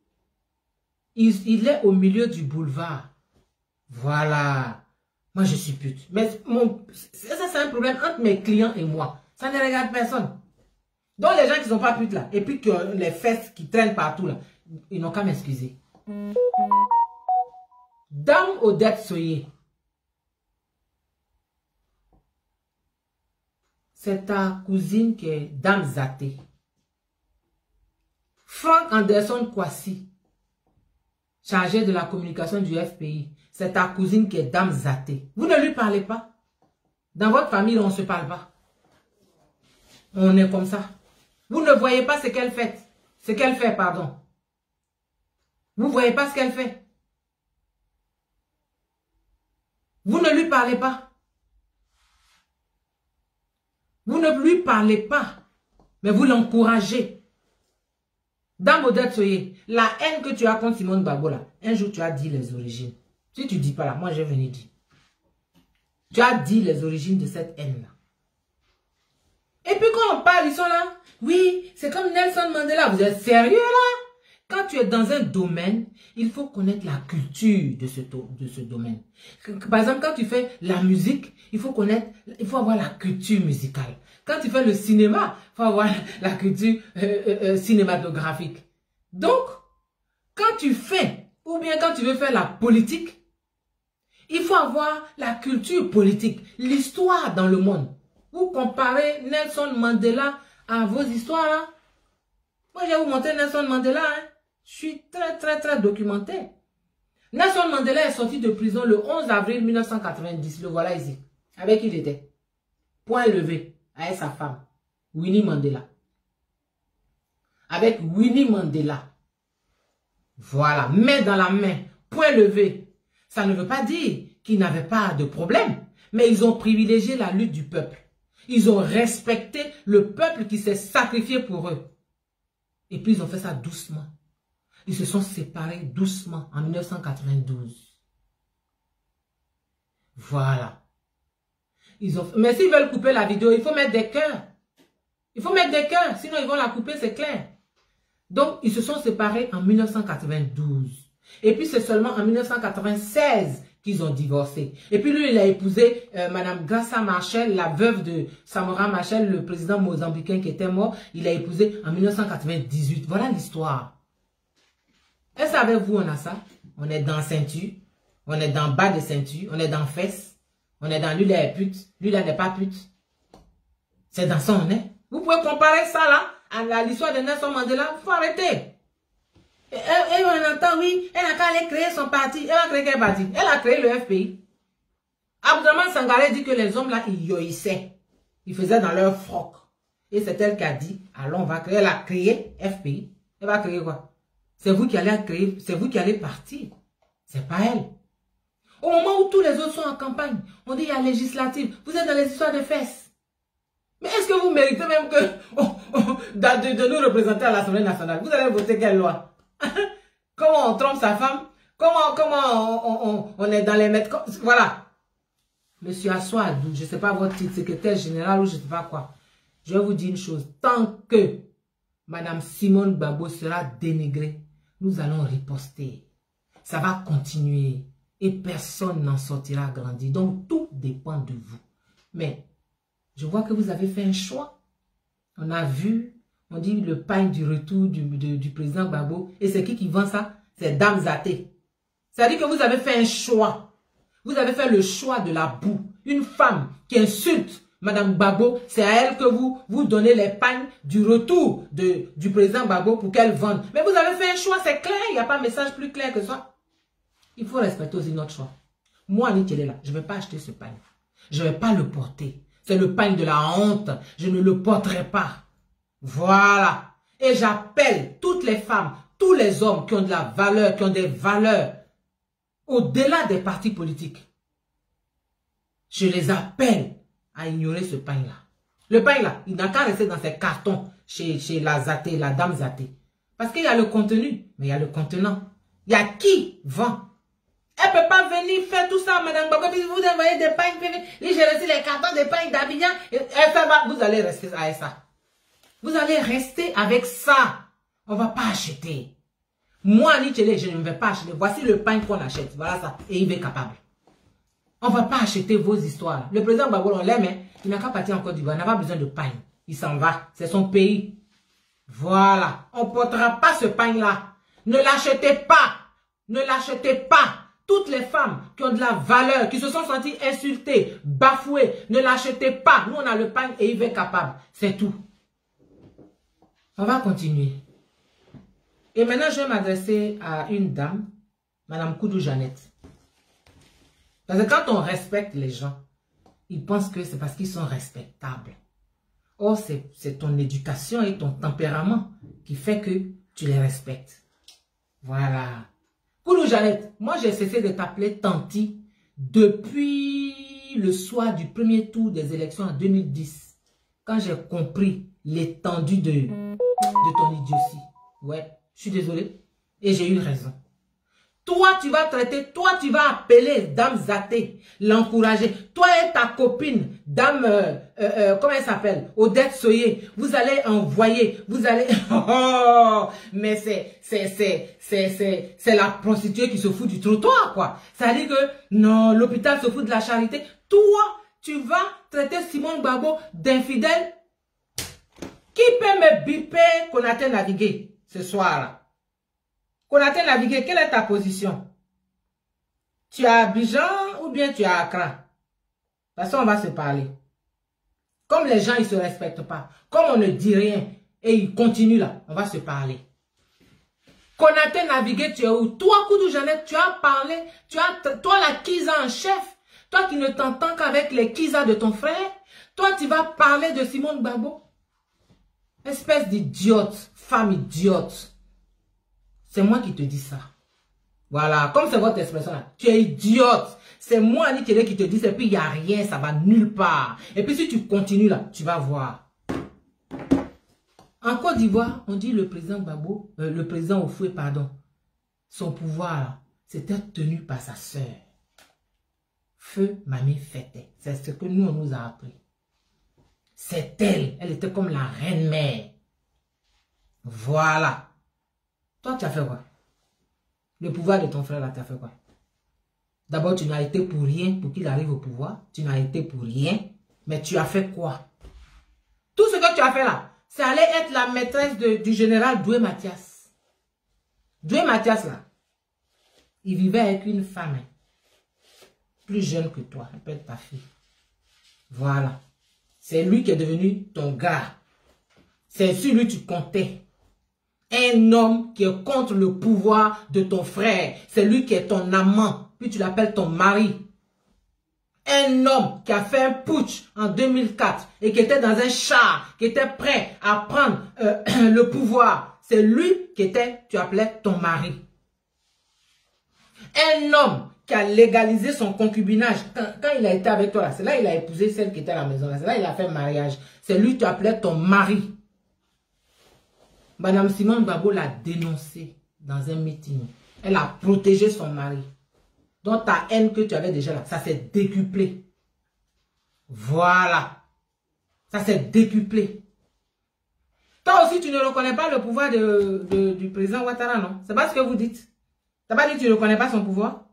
Il est au milieu du boulevard. Voilà. Moi, je suis pute. Mais ça, c'est un problème entre mes clients et moi. Ça ne regarde personne. Donc, les gens qui ne sont pas putes là, et puis que les fesses qui traînent partout là, ils n'ont qu'à m'excuser. Dame Odette Soye. C'est ta cousine qui est Dame Zaté. Frank Anderson Kwasi. chargée de la communication du FPI. C'est ta cousine qui est Dame Zaté. Vous ne lui parlez pas. Dans votre famille, on ne se parle pas. On est comme ça. Vous ne voyez pas ce qu'elle fait. Ce qu'elle fait, pardon. Vous ne voyez pas ce qu'elle fait. Vous ne lui parlez pas. Vous ne lui parlez pas. Mais vous l'encouragez. Dans Odette Soye, la haine que tu as contre Simone Gbagbo, là, un jour tu as dit les origines. Si tu ne dis pas là, moi je vais venir dire. Tu as dit les origines de cette haine-là. Et puis quand on parle, ils sont là. Oui, c'est comme Nelson Mandela. Vous êtes sérieux là? Quand tu es dans un domaine, il faut connaître la culture de ce domaine. Par exemple, quand tu fais la musique, il faut avoir la culture musicale. Quand tu fais le cinéma, il faut avoir la culture cinématographique. Donc, quand tu fais, ou bien quand tu veux faire la politique, il faut avoir la culture politique, l'histoire dans le monde. Vous comparez Nelson Mandela à vos histoires là. Moi, je vais vous montrer Nelson Mandela. Hein. Je suis très documenté. Nelson Mandela est sorti de prison le 11 avril 1990. Le voilà ici. Avec qui il était? Point levé. Avec sa femme. Winnie Mandela. Avec Winnie Mandela. Voilà. Main dans la main. Point levé. Ça ne veut pas dire qu'ils n'avaient pas de problème. Mais ils ont privilégié la lutte du peuple. Ils ont respecté le peuple qui s'est sacrifié pour eux. Et puis ils ont fait ça doucement. Ils se sont séparés doucement en 1992. Voilà. Mais s'ils veulent couper la vidéo, il faut mettre des cœurs. Il faut mettre des cœurs, sinon ils vont la couper, c'est clair. Donc, ils se sont séparés en 1992. Et puis, c'est seulement en 1996 qu'ils ont divorcé. Et puis, lui, il a épousé Madame Graça Machel, la veuve de Samora Machel, le président mozambicain qui était mort. Il a épousé en 1998. Voilà l'histoire. Est-ce qu'avec vous, on a ça? On est dans ceinture, on est dans bas de ceinture, on est dans fesses, on est dans lui, là est pute, lui, là n'est pas pute. C'est dans ça on est. Vous pouvez comparer ça, là, à l'histoire de Nelson Mandela. Il faut arrêter. Et on entend, oui, elle a qu'à aller créer son parti. Elle a créé quel parti? Elle a créé le FPI. Abdourahmane Sangaré dit que les hommes, là, ils yoïssaient. Ils faisaient dans leur froc. Et c'est elle qui a dit, allons, on va créer. Elle a créé FPI. Elle va créer quoi? C'est vous qui allez créer, c'est vous qui allez partir. C'est pas elle. Au moment où tous les autres sont en campagne, on dit il y a législative. Vous êtes dans les histoires de fesses. Mais est-ce que vous méritez même que de nous représenter à l'Assemblée nationale? Vous allez voter quelle loi? Comment on trompe sa femme? Comment on est dans les mètres? Voilà. Monsieur Assoadou, je ne sais pas votre titre, secrétaire général ou je ne sais pas quoi. Je vais vous dire une chose. Tant que Madame Simone Gbagbo sera dénigrée, nous allons riposter. Ça va continuer. Et personne n'en sortira grandi. Donc, tout dépend de vous. Mais, je vois que vous avez fait un choix. On a vu, on dit le pain du retour du président Gbagbo. Et c'est qui vend ça? C'est Dame Zaté. C'est-à-dire que vous avez fait un choix. Vous avez fait le choix de la boue. Une femme qui insulte Madame Gbagbo, c'est à elle que vous donnez les pagnes du retour du président Gbagbo pour qu'elle vende. Mais vous avez fait un choix, c'est clair. Il n'y a pas un message plus clair que ça. Il faut respecter aussi notre choix. Moi, Annie là, je ne vais pas acheter ce pagne. Je ne vais pas le porter. C'est le pagne de la honte. Je ne le porterai pas. Voilà. Et j'appelle toutes les femmes, tous les hommes qui ont de la valeur, qui ont des valeurs, au-delà des partis politiques. Je les appelle à ignorer ce pain-là. Le pain-là, il n'a qu'à rester dans ses cartons chez la Zaté, la Dame Zaté. Parce qu'il y a le contenu, mais il y a le contenant. Il y a qui vend. Elle ne peut pas venir faire tout ça, Madame Gbagbo, puis vous envoyez des pains, puis j'ai reçu les cartons des pains d'Abidjan, et vous allez rester avec ça. Vous allez rester avec ça. On ne va pas acheter. Moi, Annie Tchele, je ne vais pas acheter. Voici le pain qu'on achète. Voilà ça. Et il est capable. On ne va pas acheter vos histoires. Le président Gbagbo, on l'aime, hein? Il n'a qu'à partir en Côte d'Ivoire. Il n'a pas besoin de pain. Il s'en va. C'est son pays. Voilà. On ne portera pas ce pain-là. Ne l'achetez pas. Ne l'achetez pas. Toutes les femmes qui ont de la valeur, qui se sont senties insultées, bafouées, ne l'achetez pas. Nous, on a le pain et il est capable. C'est tout. On va continuer. Et maintenant, je vais m'adresser à une dame Madame Koudou Jeannette. Parce que quand on respecte les gens, ils pensent que c'est parce qu'ils sont respectables. Or, c'est ton éducation et ton tempérament qui fait que tu les respectes. Voilà. Koudou Jeannette, moi j'ai cessé de t'appeler Tanti depuis le soir du premier tour des élections en 2010. Quand j'ai compris l'étendue de ton idiotie. Ouais, je suis désolé. Et j'ai eu raison. Toi, tu vas traiter, toi, tu vas appeler Dame Zaté, l'encourager. Toi et ta copine, Dame, comment elle s'appelle? Odette Soyer. Vous allez envoyer, vous allez... Oh, mais c'est la prostituée qui se fout du trottoir, quoi. Ça veut dire que, non, l'hôpital se fout de la charité. Toi, tu vas traiter Simone Gbagbo d'infidèle. Qui peut me biper qu'on a navigué ce soir-là? Qu'on a navigué, quelle est ta position? Tu es à Abidjan ou bien tu es à Accra? De toute façon, on va se parler. Comme les gens, ils ne se respectent pas. Comme on ne dit rien et ils continuent là, on va se parler. Konaté navigué, tu es où? Toi, Koudou Jeannette, tu as parlé. Toi, la Kiza en chef. Toi qui ne t'entends qu'avec les Kiza de ton frère. Toi, tu vas parler de Simone Gbagbo. Espèce d'idiote, femme idiote. C'est moi qui te dis ça. Voilà, comme c'est votre expression là. Tu es idiote. C'est moi, Annie Kélé, qui te dis, et puis il n'y a rien, ça va nulle part. Et puis si tu continues là, tu vas voir. En Côte d'Ivoire, on dit le président Gbagbo, le président Oufoué, pardon, son pouvoir, c'était tenu par sa sœur. Feu Mamie Fete. C'est ce que nous, on nous a appris. C'est elle. Elle était comme la reine-mère. Voilà. Toi, tu as fait quoi? Le pouvoir de ton frère, là, tu as fait quoi? D'abord, tu n'as été pour rien pour qu'il arrive au pouvoir. Tu n'as été pour rien. Mais tu as fait quoi? Tout ce que tu as fait là, c'est aller être la maîtresse du général Doué Mathias. Doué Mathias, là, il vivait avec une femme plus jeune que toi. Elle peut être ta fille. Voilà. C'est lui qui est devenu ton gars. C'est sur lui que tu comptais. Un homme qui est contre le pouvoir de ton frère. C'est lui qui est ton amant. Puis tu l'appelles ton mari. Un homme qui a fait un putsch en 2004 et qui était dans un char, qui était prêt à prendre le pouvoir. C'est lui qui était, tu appelais ton mari. Un homme qui a légalisé son concubinage. Quand il a été avec toi, c'est là qu'il a épousé celle qui était à la maison. C'est là qu'il a fait mariage. C'est lui que tu appelais ton mari. Madame Simone Gbagbo l'a dénoncé dans un meeting. Elle a protégé son mari. Donc ta haine que tu avais déjà là, ça s'est décuplé. Voilà. Ça s'est décuplé. Toi aussi, tu ne reconnais pas le pouvoir du président Ouattara, non? C'est pas ce que vous dites. Tu n'as pas dit que tu ne reconnais pas son pouvoir?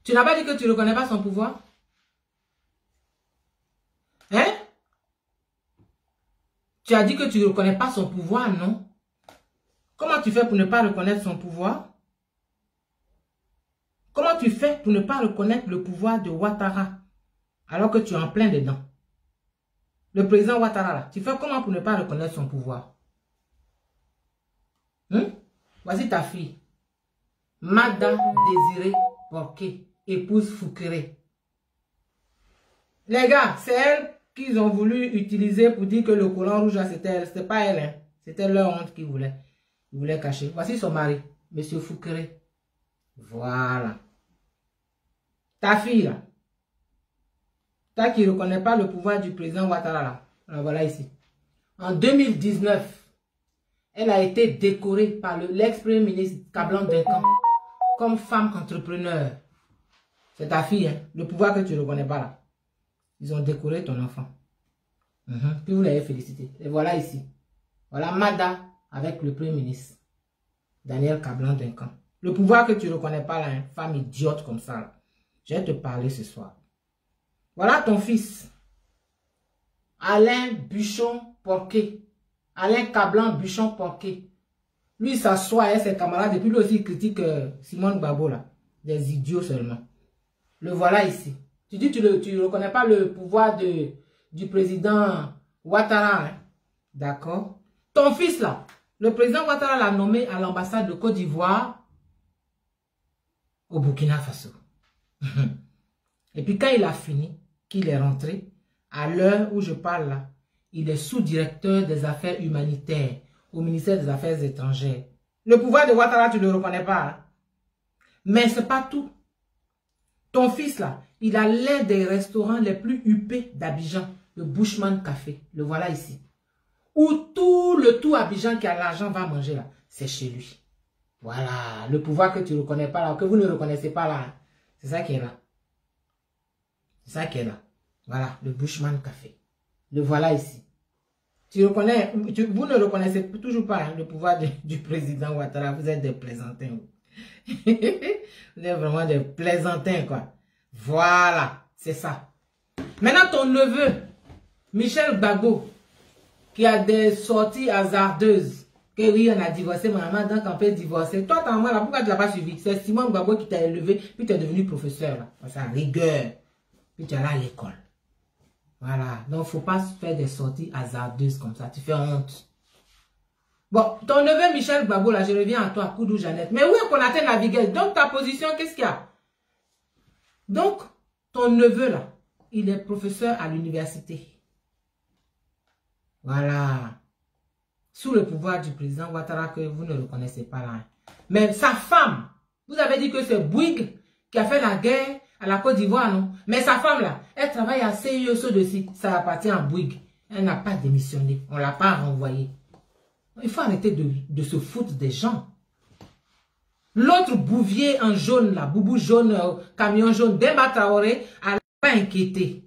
Tu n'as pas dit que tu ne reconnais pas son pouvoir? Hein? Tu as dit que tu ne reconnais pas son pouvoir, non? Comment tu fais pour ne pas reconnaître son pouvoir? Comment tu fais pour ne pas reconnaître le pouvoir de Ouattara alors que tu es en plein dedans? Le président Ouattara, là, tu fais comment pour ne pas reconnaître son pouvoir? Voici ta fille. Mada Désiré Porqué, épouse Fouqueré. Les gars, c'est elle qu'ils ont voulu utiliser pour dire que le collant rouge, c'était elle. C'était pas elle. Hein. C'était leur honte qu'ils voulaient. Ils voulaient cacher. Voici son mari, monsieur Fouqueré. Voilà. Ta fille, là. Toi qui ne reconnais pas le pouvoir du président Ouattara, là. Alors, voilà ici. En 2019, elle a été décorée par l'ex-premier ministre Kablan Duncan comme femme entrepreneur. C'est ta fille, hein? Le pouvoir que tu ne reconnais pas, là. Ils ont décoré ton enfant. Puis vous l'avez félicité. Et voilà ici. Voilà Mada avec le premier ministre. Daniel Kablan Duncan. Le pouvoir que tu ne reconnais pas, là, hein? Femme idiote comme ça, là. Je vais te parler ce soir. Voilà ton fils. Alain Buchon Porqué. Alain Kablan Buchon Porqué. Lui, il s'assoit avec ses camarades et puis lui aussi il critique Simone Gbagbo, là. Des idiots seulement. Le voilà ici. Tu dis tu ne reconnais pas le pouvoir du président Ouattara. Hein? D'accord. Ton fils, là, Le président Ouattara l'a nommé à l'ambassade de Côte d'Ivoire au Burkina Faso. Et puis quand il a fini, qu'il est rentré, à l'heure où je parle là, il est sous-directeur des affaires humanitaires au ministère des Affaires étrangères. Le pouvoir de Ouattara, tu ne le reconnais pas. Hein? Mais ce n'est pas tout. Ton fils là, il a l'un des restaurants les plus huppés d'Abidjan, le Bushman Café. Le voilà ici. Où tout Abidjan qui a l'argent va manger là, c'est chez lui. Voilà, le pouvoir que tu ne reconnais pas là, que vous ne reconnaissez pas là. C'est ça qui est là. C'est ça qui est là. Voilà, le Bushman Café. Le voilà ici. Tu reconnais, vous ne reconnaissez toujours pas hein, le pouvoir du président Ouattara. Vous êtes des plaisantins. Vous êtes vraiment des plaisantins, quoi. Voilà, c'est ça. Maintenant, ton neveu, Michel Gbagbo, qui a des sorties hasardeuses. Que oui, on a divorcé, maman, donc on peut divorcer. Toi, t'as là, pourquoi tu ne l'as pas suivi? C'est Simon Gbagbo qui t'a élevé, puis tu es devenu professeur, là. Ça rigueur. Puis tu es là à l'école. Voilà. Donc, il ne faut pas faire des sorties hasardeuses comme ça. Tu fais honte. Bon, ton neveu Michel Gbagbo, là, je reviens à toi, Koudou Jeannette. Mais où est Konaté Naviguel? Donc, ta position, qu'est-ce qu'il y a? Donc, ton neveu, là, il est professeur à l'université. Voilà. Sous le pouvoir du président Ouattara que vous ne reconnaissez pas là. Mais sa femme, vous avez dit que c'est Bouygues qui a fait la guerre à la Côte d'Ivoire, non? Mais sa femme là, elle travaille à CIESO de site. Ça appartient à Bouygues. Elle n'a pas démissionné. On ne l'a pas renvoyée. Il faut arrêter de se foutre des gens. L'autre bouvier en jaune là, boubou jaune, camion jaune, Demba Traoré, elle n'a pas inquiété.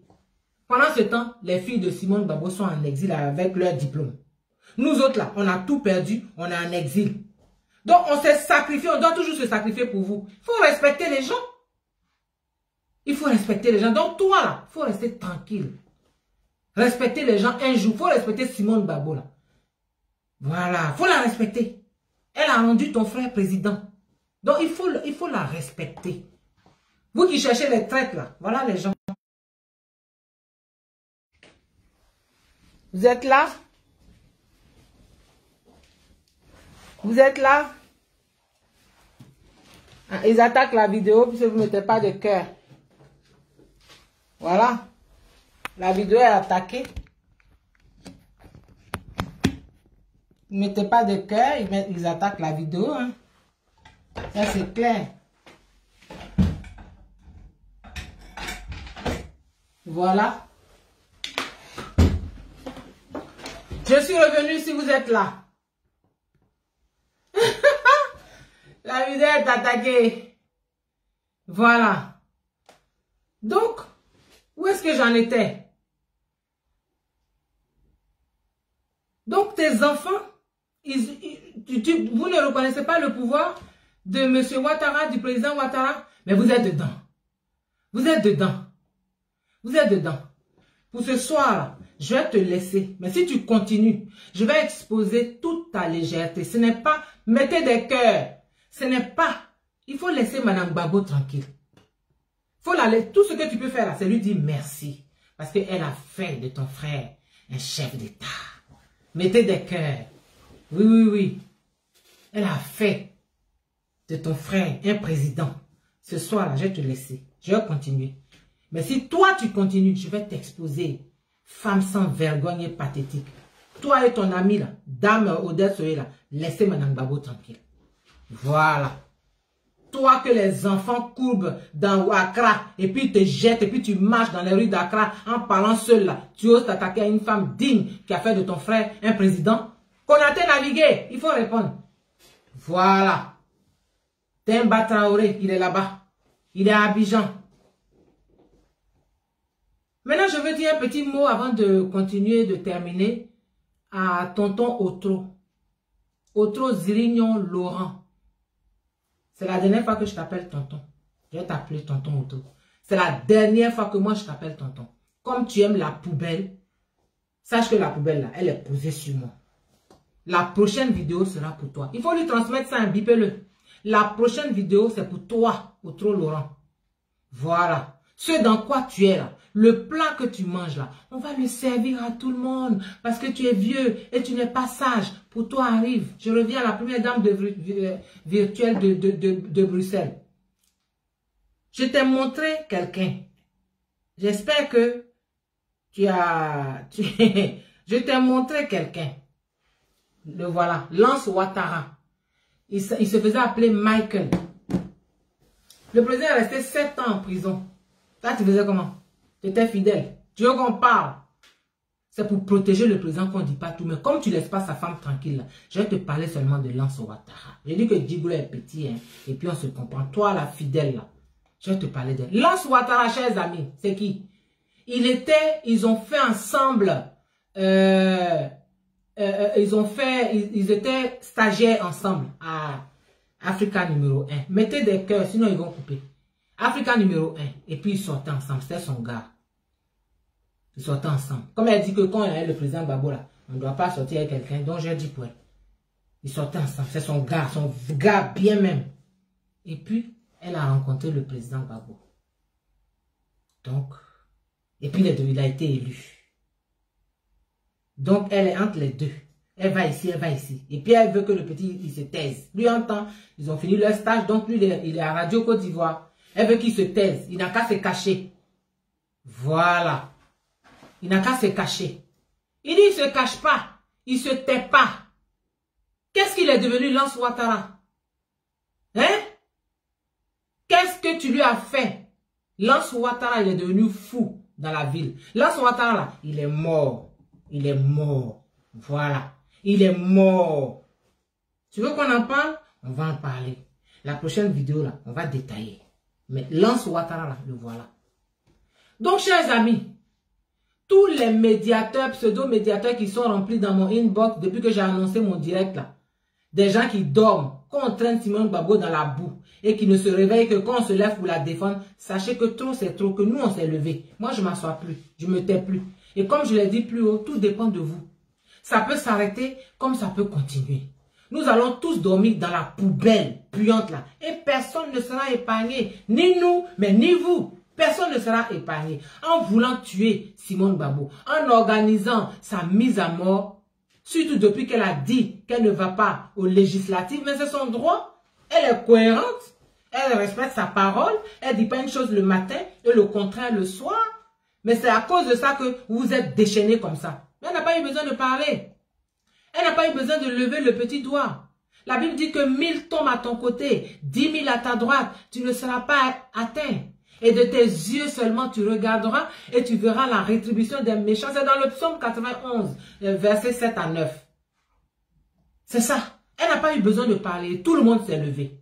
Pendant ce temps, les filles de Simone Gbagbo sont en exil avec leur diplôme. Nous autres là, on a tout perdu, on est en exil. Donc on s'est sacrifié, on doit toujours se sacrifier pour vous. Il faut respecter les gens. Il faut respecter les gens. Donc toi là, il faut rester tranquille. Respecter les gens un jour. Il faut respecter Simone Gbagbo là. Voilà, il faut la respecter. Elle a rendu ton frère président. Donc il faut la respecter. Vous qui cherchez les traites là, voilà les gens. Vous êtes là? Vous êtes là? Ah, ils attaquent la vidéo puisque vous ne mettez pas de cœur. Voilà. La vidéo est attaquée. Vous ne mettez pas de cœur, ils attaquent la vidéo. Hein. Ça c'est clair. Voilà. Je suis revenu si vous êtes là. La vidéo est attaquée. Voilà. Donc, où est-ce que j'en étais? Donc, tes enfants, vous ne reconnaissez pas le pouvoir de M. Ouattara, du président Ouattara, mais vous êtes dedans. Vous êtes dedans. Vous êtes dedans. Pour ce soir, je vais te laisser. Mais si tu continues, je vais exposer toute ta légèreté. Ce n'est pas, mettez des cœurs. Ce n'est pas, il faut laisser Mme Gbagbo tranquille. Faut tout ce que tu peux faire là, c'est lui dire merci. Parce qu'elle a fait de ton frère un chef d'État. Mettez des cœurs. Oui, oui, oui. Elle a fait de ton frère un président. Ce soir là, je vais te laisser. Je vais continuer. Mais si toi tu continues, je vais t'exposer. Femme sans vergogne et pathétique. Toi et ton ami là, dame Odette Soye là, laissez Mme Gbagbo tranquille. Voilà. Toi que les enfants courbent dans Accra et puis te jettent et puis tu marches dans les rues d'Accra en parlant seul là. Tu oses t'attaquer à une femme digne qui a fait de ton frère un président. Konaté Naviguel, il faut répondre. Voilà. Demba Traoré, il est là-bas. Il est à Abidjan. Maintenant, je veux dire un petit mot avant de continuer, de terminer à tonton Otro. Otro Zirignon Laurent. C'est la dernière fois que je t'appelle tonton. Je vais t'appeler tonton Otro. C'est la dernière fois que moi je t'appelle tonton. Comme tu aimes la poubelle, sache que la poubelle là, elle est posée sur moi. La prochaine vidéo sera pour toi. Il faut lui transmettre ça, bipez-le. La prochaine vidéo, c'est pour toi, Otro Laurent. Voilà. Ce dans quoi tu es là, le plat que tu manges là, on va le servir à tout le monde parce que tu es vieux et tu n'es pas sage. pour toi arrive. Je reviens à la première dame virtuelle de Bruxelles. Je t'ai montré quelqu'un. J'espère que je t'ai montré quelqu'un. Le voilà. Lance Ouattara. Il se faisait appeler Michael. Le président est resté 7 ans en prison. Là, tu faisais comment? Tu étais fidèle. Tu veux qu'on parle? C'est pour protéger le président qu'on ne dit pas tout. Mais comme tu ne laisses pas sa femme tranquille, là, je vais te parler seulement de Lance Ouattara. J'ai dit que Djibril est petit, hein, et puis on se comprend. Toi, la fidèle, là, je vais te parler de Lance Ouattara, chers amis. C'est qui? Ils ont fait ensemble, ils étaient stagiaires ensemble à Africa numéro 1. Mettez des cœurs, sinon ils vont couper. Africa numéro 1. Et puis ils sortaient ensemble, c'était son gars. Ils sortaient ensemble. Comme elle dit que quand il y a le président Gbagbo là, on ne doit pas sortir avec quelqu'un, donc j'ai dit pour elle. Ils sortaient ensemble, c'est son gars bien même. Et puis, elle a rencontré le président Gbagbo. Donc, et puis il a été élu. Donc, elle est entre les deux. Elle va ici, elle va ici. Et puis, elle veut que le petit, il se taise. Lui, en temps, ils ont fini leur stage, donc lui, il est à Radio Côte d'Ivoire. Elle veut qu'il se taise. Il n'a qu'à se cacher. Voilà. Il n'a qu'à se cacher. Il dit, il ne se cache pas. Il ne se tait pas. Qu'est-ce qu'il est devenu, Lance Ouattara? Hein? Qu'est-ce que tu lui as fait? Lance Ouattara, il est devenu fou dans la ville. Lance Ouattara, là, il est mort. Il est mort. Voilà. Il est mort. Tu veux qu'on en parle? On va en parler. La prochaine vidéo, là, on va détailler. Mais Lance Ouattara, là, le voilà. Donc, chers amis, tous les médiateurs, pseudo-médiateurs qui sont remplis dans mon inbox depuis que j'ai annoncé mon direct, là, des gens qui dorment, qu'on traîne Simone Gbagbo dans la boue et qui ne se réveillent que quand on se lève pour la défendre, sachez que trop c'est trop, que nous on s'est levé. Moi je ne m'assois plus, je ne me tais plus. Et comme je l'ai dit plus haut, tout dépend de vous. Ça peut s'arrêter comme ça peut continuer. Nous allons tous dormir dans la poubelle puante là. Et personne ne sera épargné. Ni nous, mais ni vous. Personne ne sera épargné. En voulant tuer Simone Gbagbo, en organisant sa mise à mort, surtout depuis qu'elle a dit qu'elle ne va pas aux législatives, mais c'est son droit. Elle est cohérente. Elle respecte sa parole. Elle ne dit pas une chose le matin et le contraire le soir. Mais c'est à cause de ça que vous êtes déchaînés comme ça. Mais elle n'a pas eu besoin de parler. Elle n'a pas eu besoin de lever le petit doigt. La Bible dit que 1000 tombent à ton côté, 10 000 à ta droite. Tu ne seras pas atteint. Et de tes yeux seulement tu regarderas et tu verras la rétribution des méchants. C'est dans le psaume 91, versets 7 à 9. C'est ça. Elle n'a pas eu besoin de parler. Tout le monde s'est levé.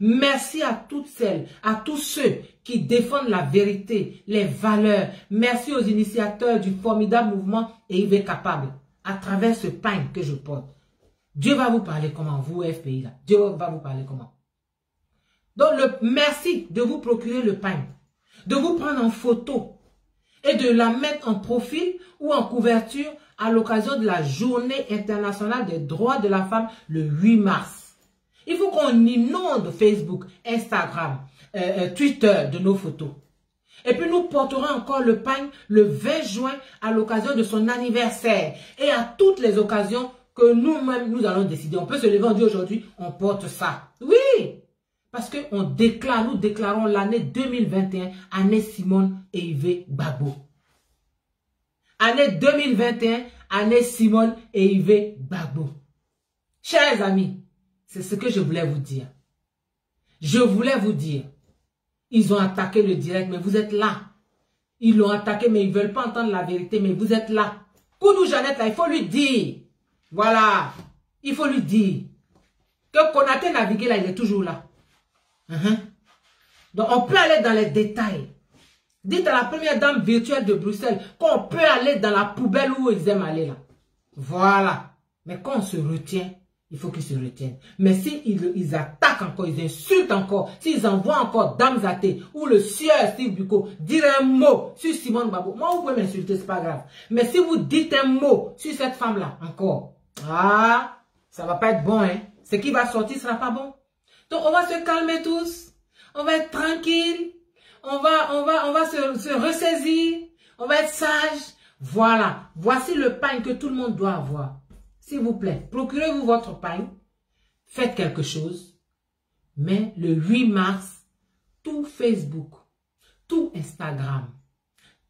Merci à toutes celles, à tous ceux qui défendent la vérité, les valeurs. Merci aux initiateurs du formidable mouvement et il est capable. À travers ce pain que je porte. Dieu va vous parler comment, vous FPI là. Dieu va vous parler comment. Donc merci de vous procurer le pain. De vous prendre en photo. Et de la mettre en profil ou en couverture à l'occasion de la journée internationale des droits de la femme le 8 mars. Il faut qu'on inonde Facebook, Instagram, Twitter de nos photos. Et puis nous porterons encore le pain le 20 juin à l'occasion de son anniversaire. Et à toutes les occasions que nous-mêmes, nous allons décider. On peut se lever en dit aujourd'hui, on porte ça. Oui! Parce que nous déclarons l'année 2021, année Simone et Yves Gbagbo. Année 2021, année Simone et Yves Gbagbo. Chers amis, c'est ce que je voulais vous dire. Je voulais vous dire, ils ont attaqué le direct, mais vous êtes là. Ils l'ont attaqué, mais ils ne veulent pas entendre la vérité, mais vous êtes là. Koudou Jeannette, là, il faut lui dire. Voilà. Il faut lui dire. Que Konaté navigué, là, il est toujours là. Donc, on peut aller dans les détails. Dites à la première dame virtuelle de Bruxelles qu'on peut aller dans la poubelle où ils aiment aller, là. Voilà. Mais quand on se retient, il faut qu'ils se retiennent. Mais s'ils attaquent encore, ils insultent encore, s'ils envoient encore Dame Zaté ou le sieur Steve Biko dire un mot sur Simone Gbagbo, moi vous pouvez m'insulter, c'est pas grave. Mais si vous dites un mot sur cette femme-là encore, ça va pas être bon, hein. Ce qui va sortir sera pas bon. Donc on va se calmer tous, on va être tranquille, on va se ressaisir, on va être sage. Voilà, voici le pain que tout le monde doit avoir. s'il vous plaît, procurez-vous votre pain, faites quelque chose, mais le 8 mars, tout Facebook, tout Instagram,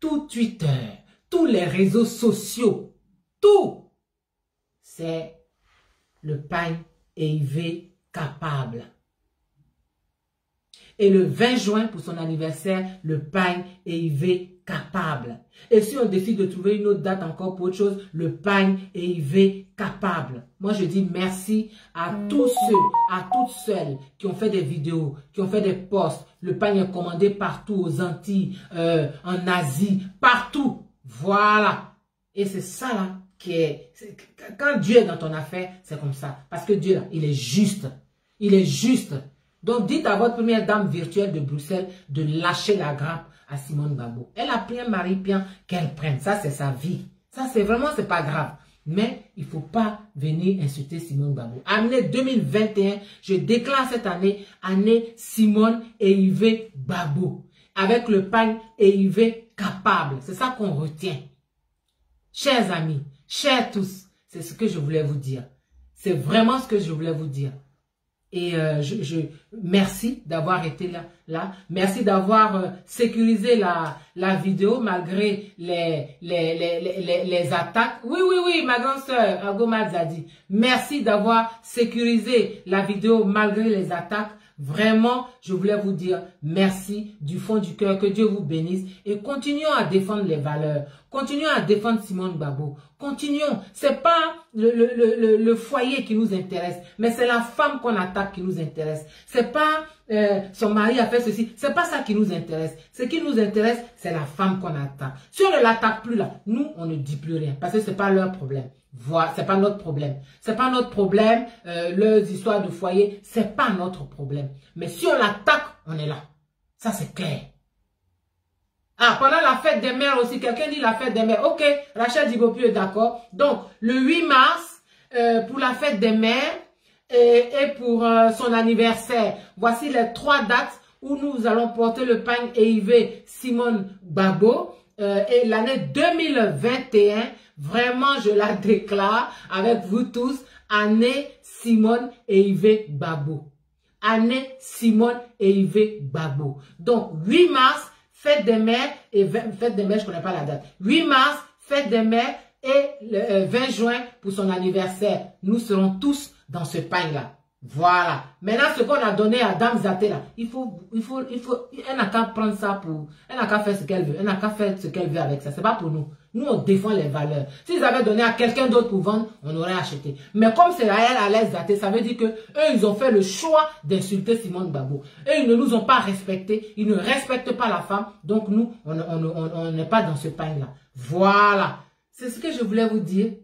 tout Twitter, tous les réseaux sociaux, tout, c'est le pain EIV capable. Et le 20 juin, pour son anniversaire, le pain EIV capable. Et si on décide de trouver une autre date encore pour autre chose, le pain EIV capable. Moi, je dis merci à tous ceux, à toutes celles qui ont fait des vidéos, qui ont fait des posts. Le pain est commandé partout, aux Antilles, en Asie, partout. Voilà. Et c'est ça là qui est... Quand Dieu est dans ton affaire, c'est comme ça. Parce que Dieu, là, il est juste. Il est juste. Donc, dites à votre première dame virtuelle de Bruxelles de lâcher la grappe à Simone Gbagbo. Elle a pris un mari bien qu'elle prenne. Ça, c'est sa vie. Ça, c'est vraiment, c'est pas grave. Mais il ne faut pas venir insulter Simone Gbagbo. Année 2021, je déclare cette année, année Simone EIV Gbagbo. Avec le pain EIV capable. C'est ça qu'on retient. Chers amis, chers tous, c'est ce que je voulais vous dire. C'est vraiment ce que je voulais vous dire. Et merci d'avoir été là. Merci d'avoir sécurisé la vidéo malgré les attaques. Oui, ma grande sœur, Agomad a dit. Merci d'avoir sécurisé la vidéo malgré les attaques. Vraiment, je voulais vous dire merci du fond du cœur, que Dieu vous bénisse et continuons à défendre les valeurs. Continuons à défendre Simone Gbagbo. Continuons. C'est pas le foyer qui nous intéresse, mais c'est la femme qu'on attaque qui nous intéresse. C'est pas son mari a fait ceci. C'est pas ça qui nous intéresse. Ce qui nous intéresse, c'est la femme qu'on attaque. Si on ne l'attaque plus là, nous, on ne dit plus rien parce que c'est pas leur problème. Voilà, c'est pas notre problème. C'est pas notre problème. Leurs histoires de foyer, c'est pas notre problème. Mais si on l'attaque, on est là. Ça, c'est clair. Ah, pendant la fête des mères aussi, quelqu'un dit la fête des mères. Ok, Rachel Digopu est d'accord. Donc, le 8 mars, pour la fête des mères et pour son anniversaire, voici les 3 dates où nous allons porter le pain EIV Simone Gbagbo. Et l'année 2021, vraiment, je la déclare avec vous tous, année Simone EIV Gbagbo. Année Simone EIV Gbagbo. Donc, 8 mars, fête des mères, et fête des mères, je ne connais pas la date. 8 mars, fête des mères, et le 20 juin, pour son anniversaire. Nous serons tous dans ce pain-là. Voilà. Maintenant, ce qu'on a donné à Dame Zaté, là, elle n'a qu'à prendre ça pour, elle n'a qu'à faire ce qu'elle veut. Elle n'a qu'à faire ce qu'elle veut avec ça. C'est pas pour nous. Nous, on défend les valeurs. S'ils avaient donné à quelqu'un d'autre pour vendre, on aurait acheté. Mais comme c'est à elle, à l'aise Zaté, ça veut dire que eux, ils ont fait le choix d'insulter Simone Gbagbo. Eux, ils ne nous ont pas respectés. Ils ne respectent pas la femme. Donc, nous, on n'est pas dans ce pain-là. Voilà. C'est ce que je voulais vous dire.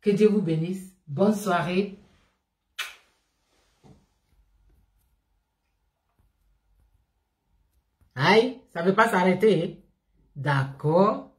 Que Dieu vous bénisse. Bonne soirée. Aïe, ça ne veut pas s'arrêter. D'accord.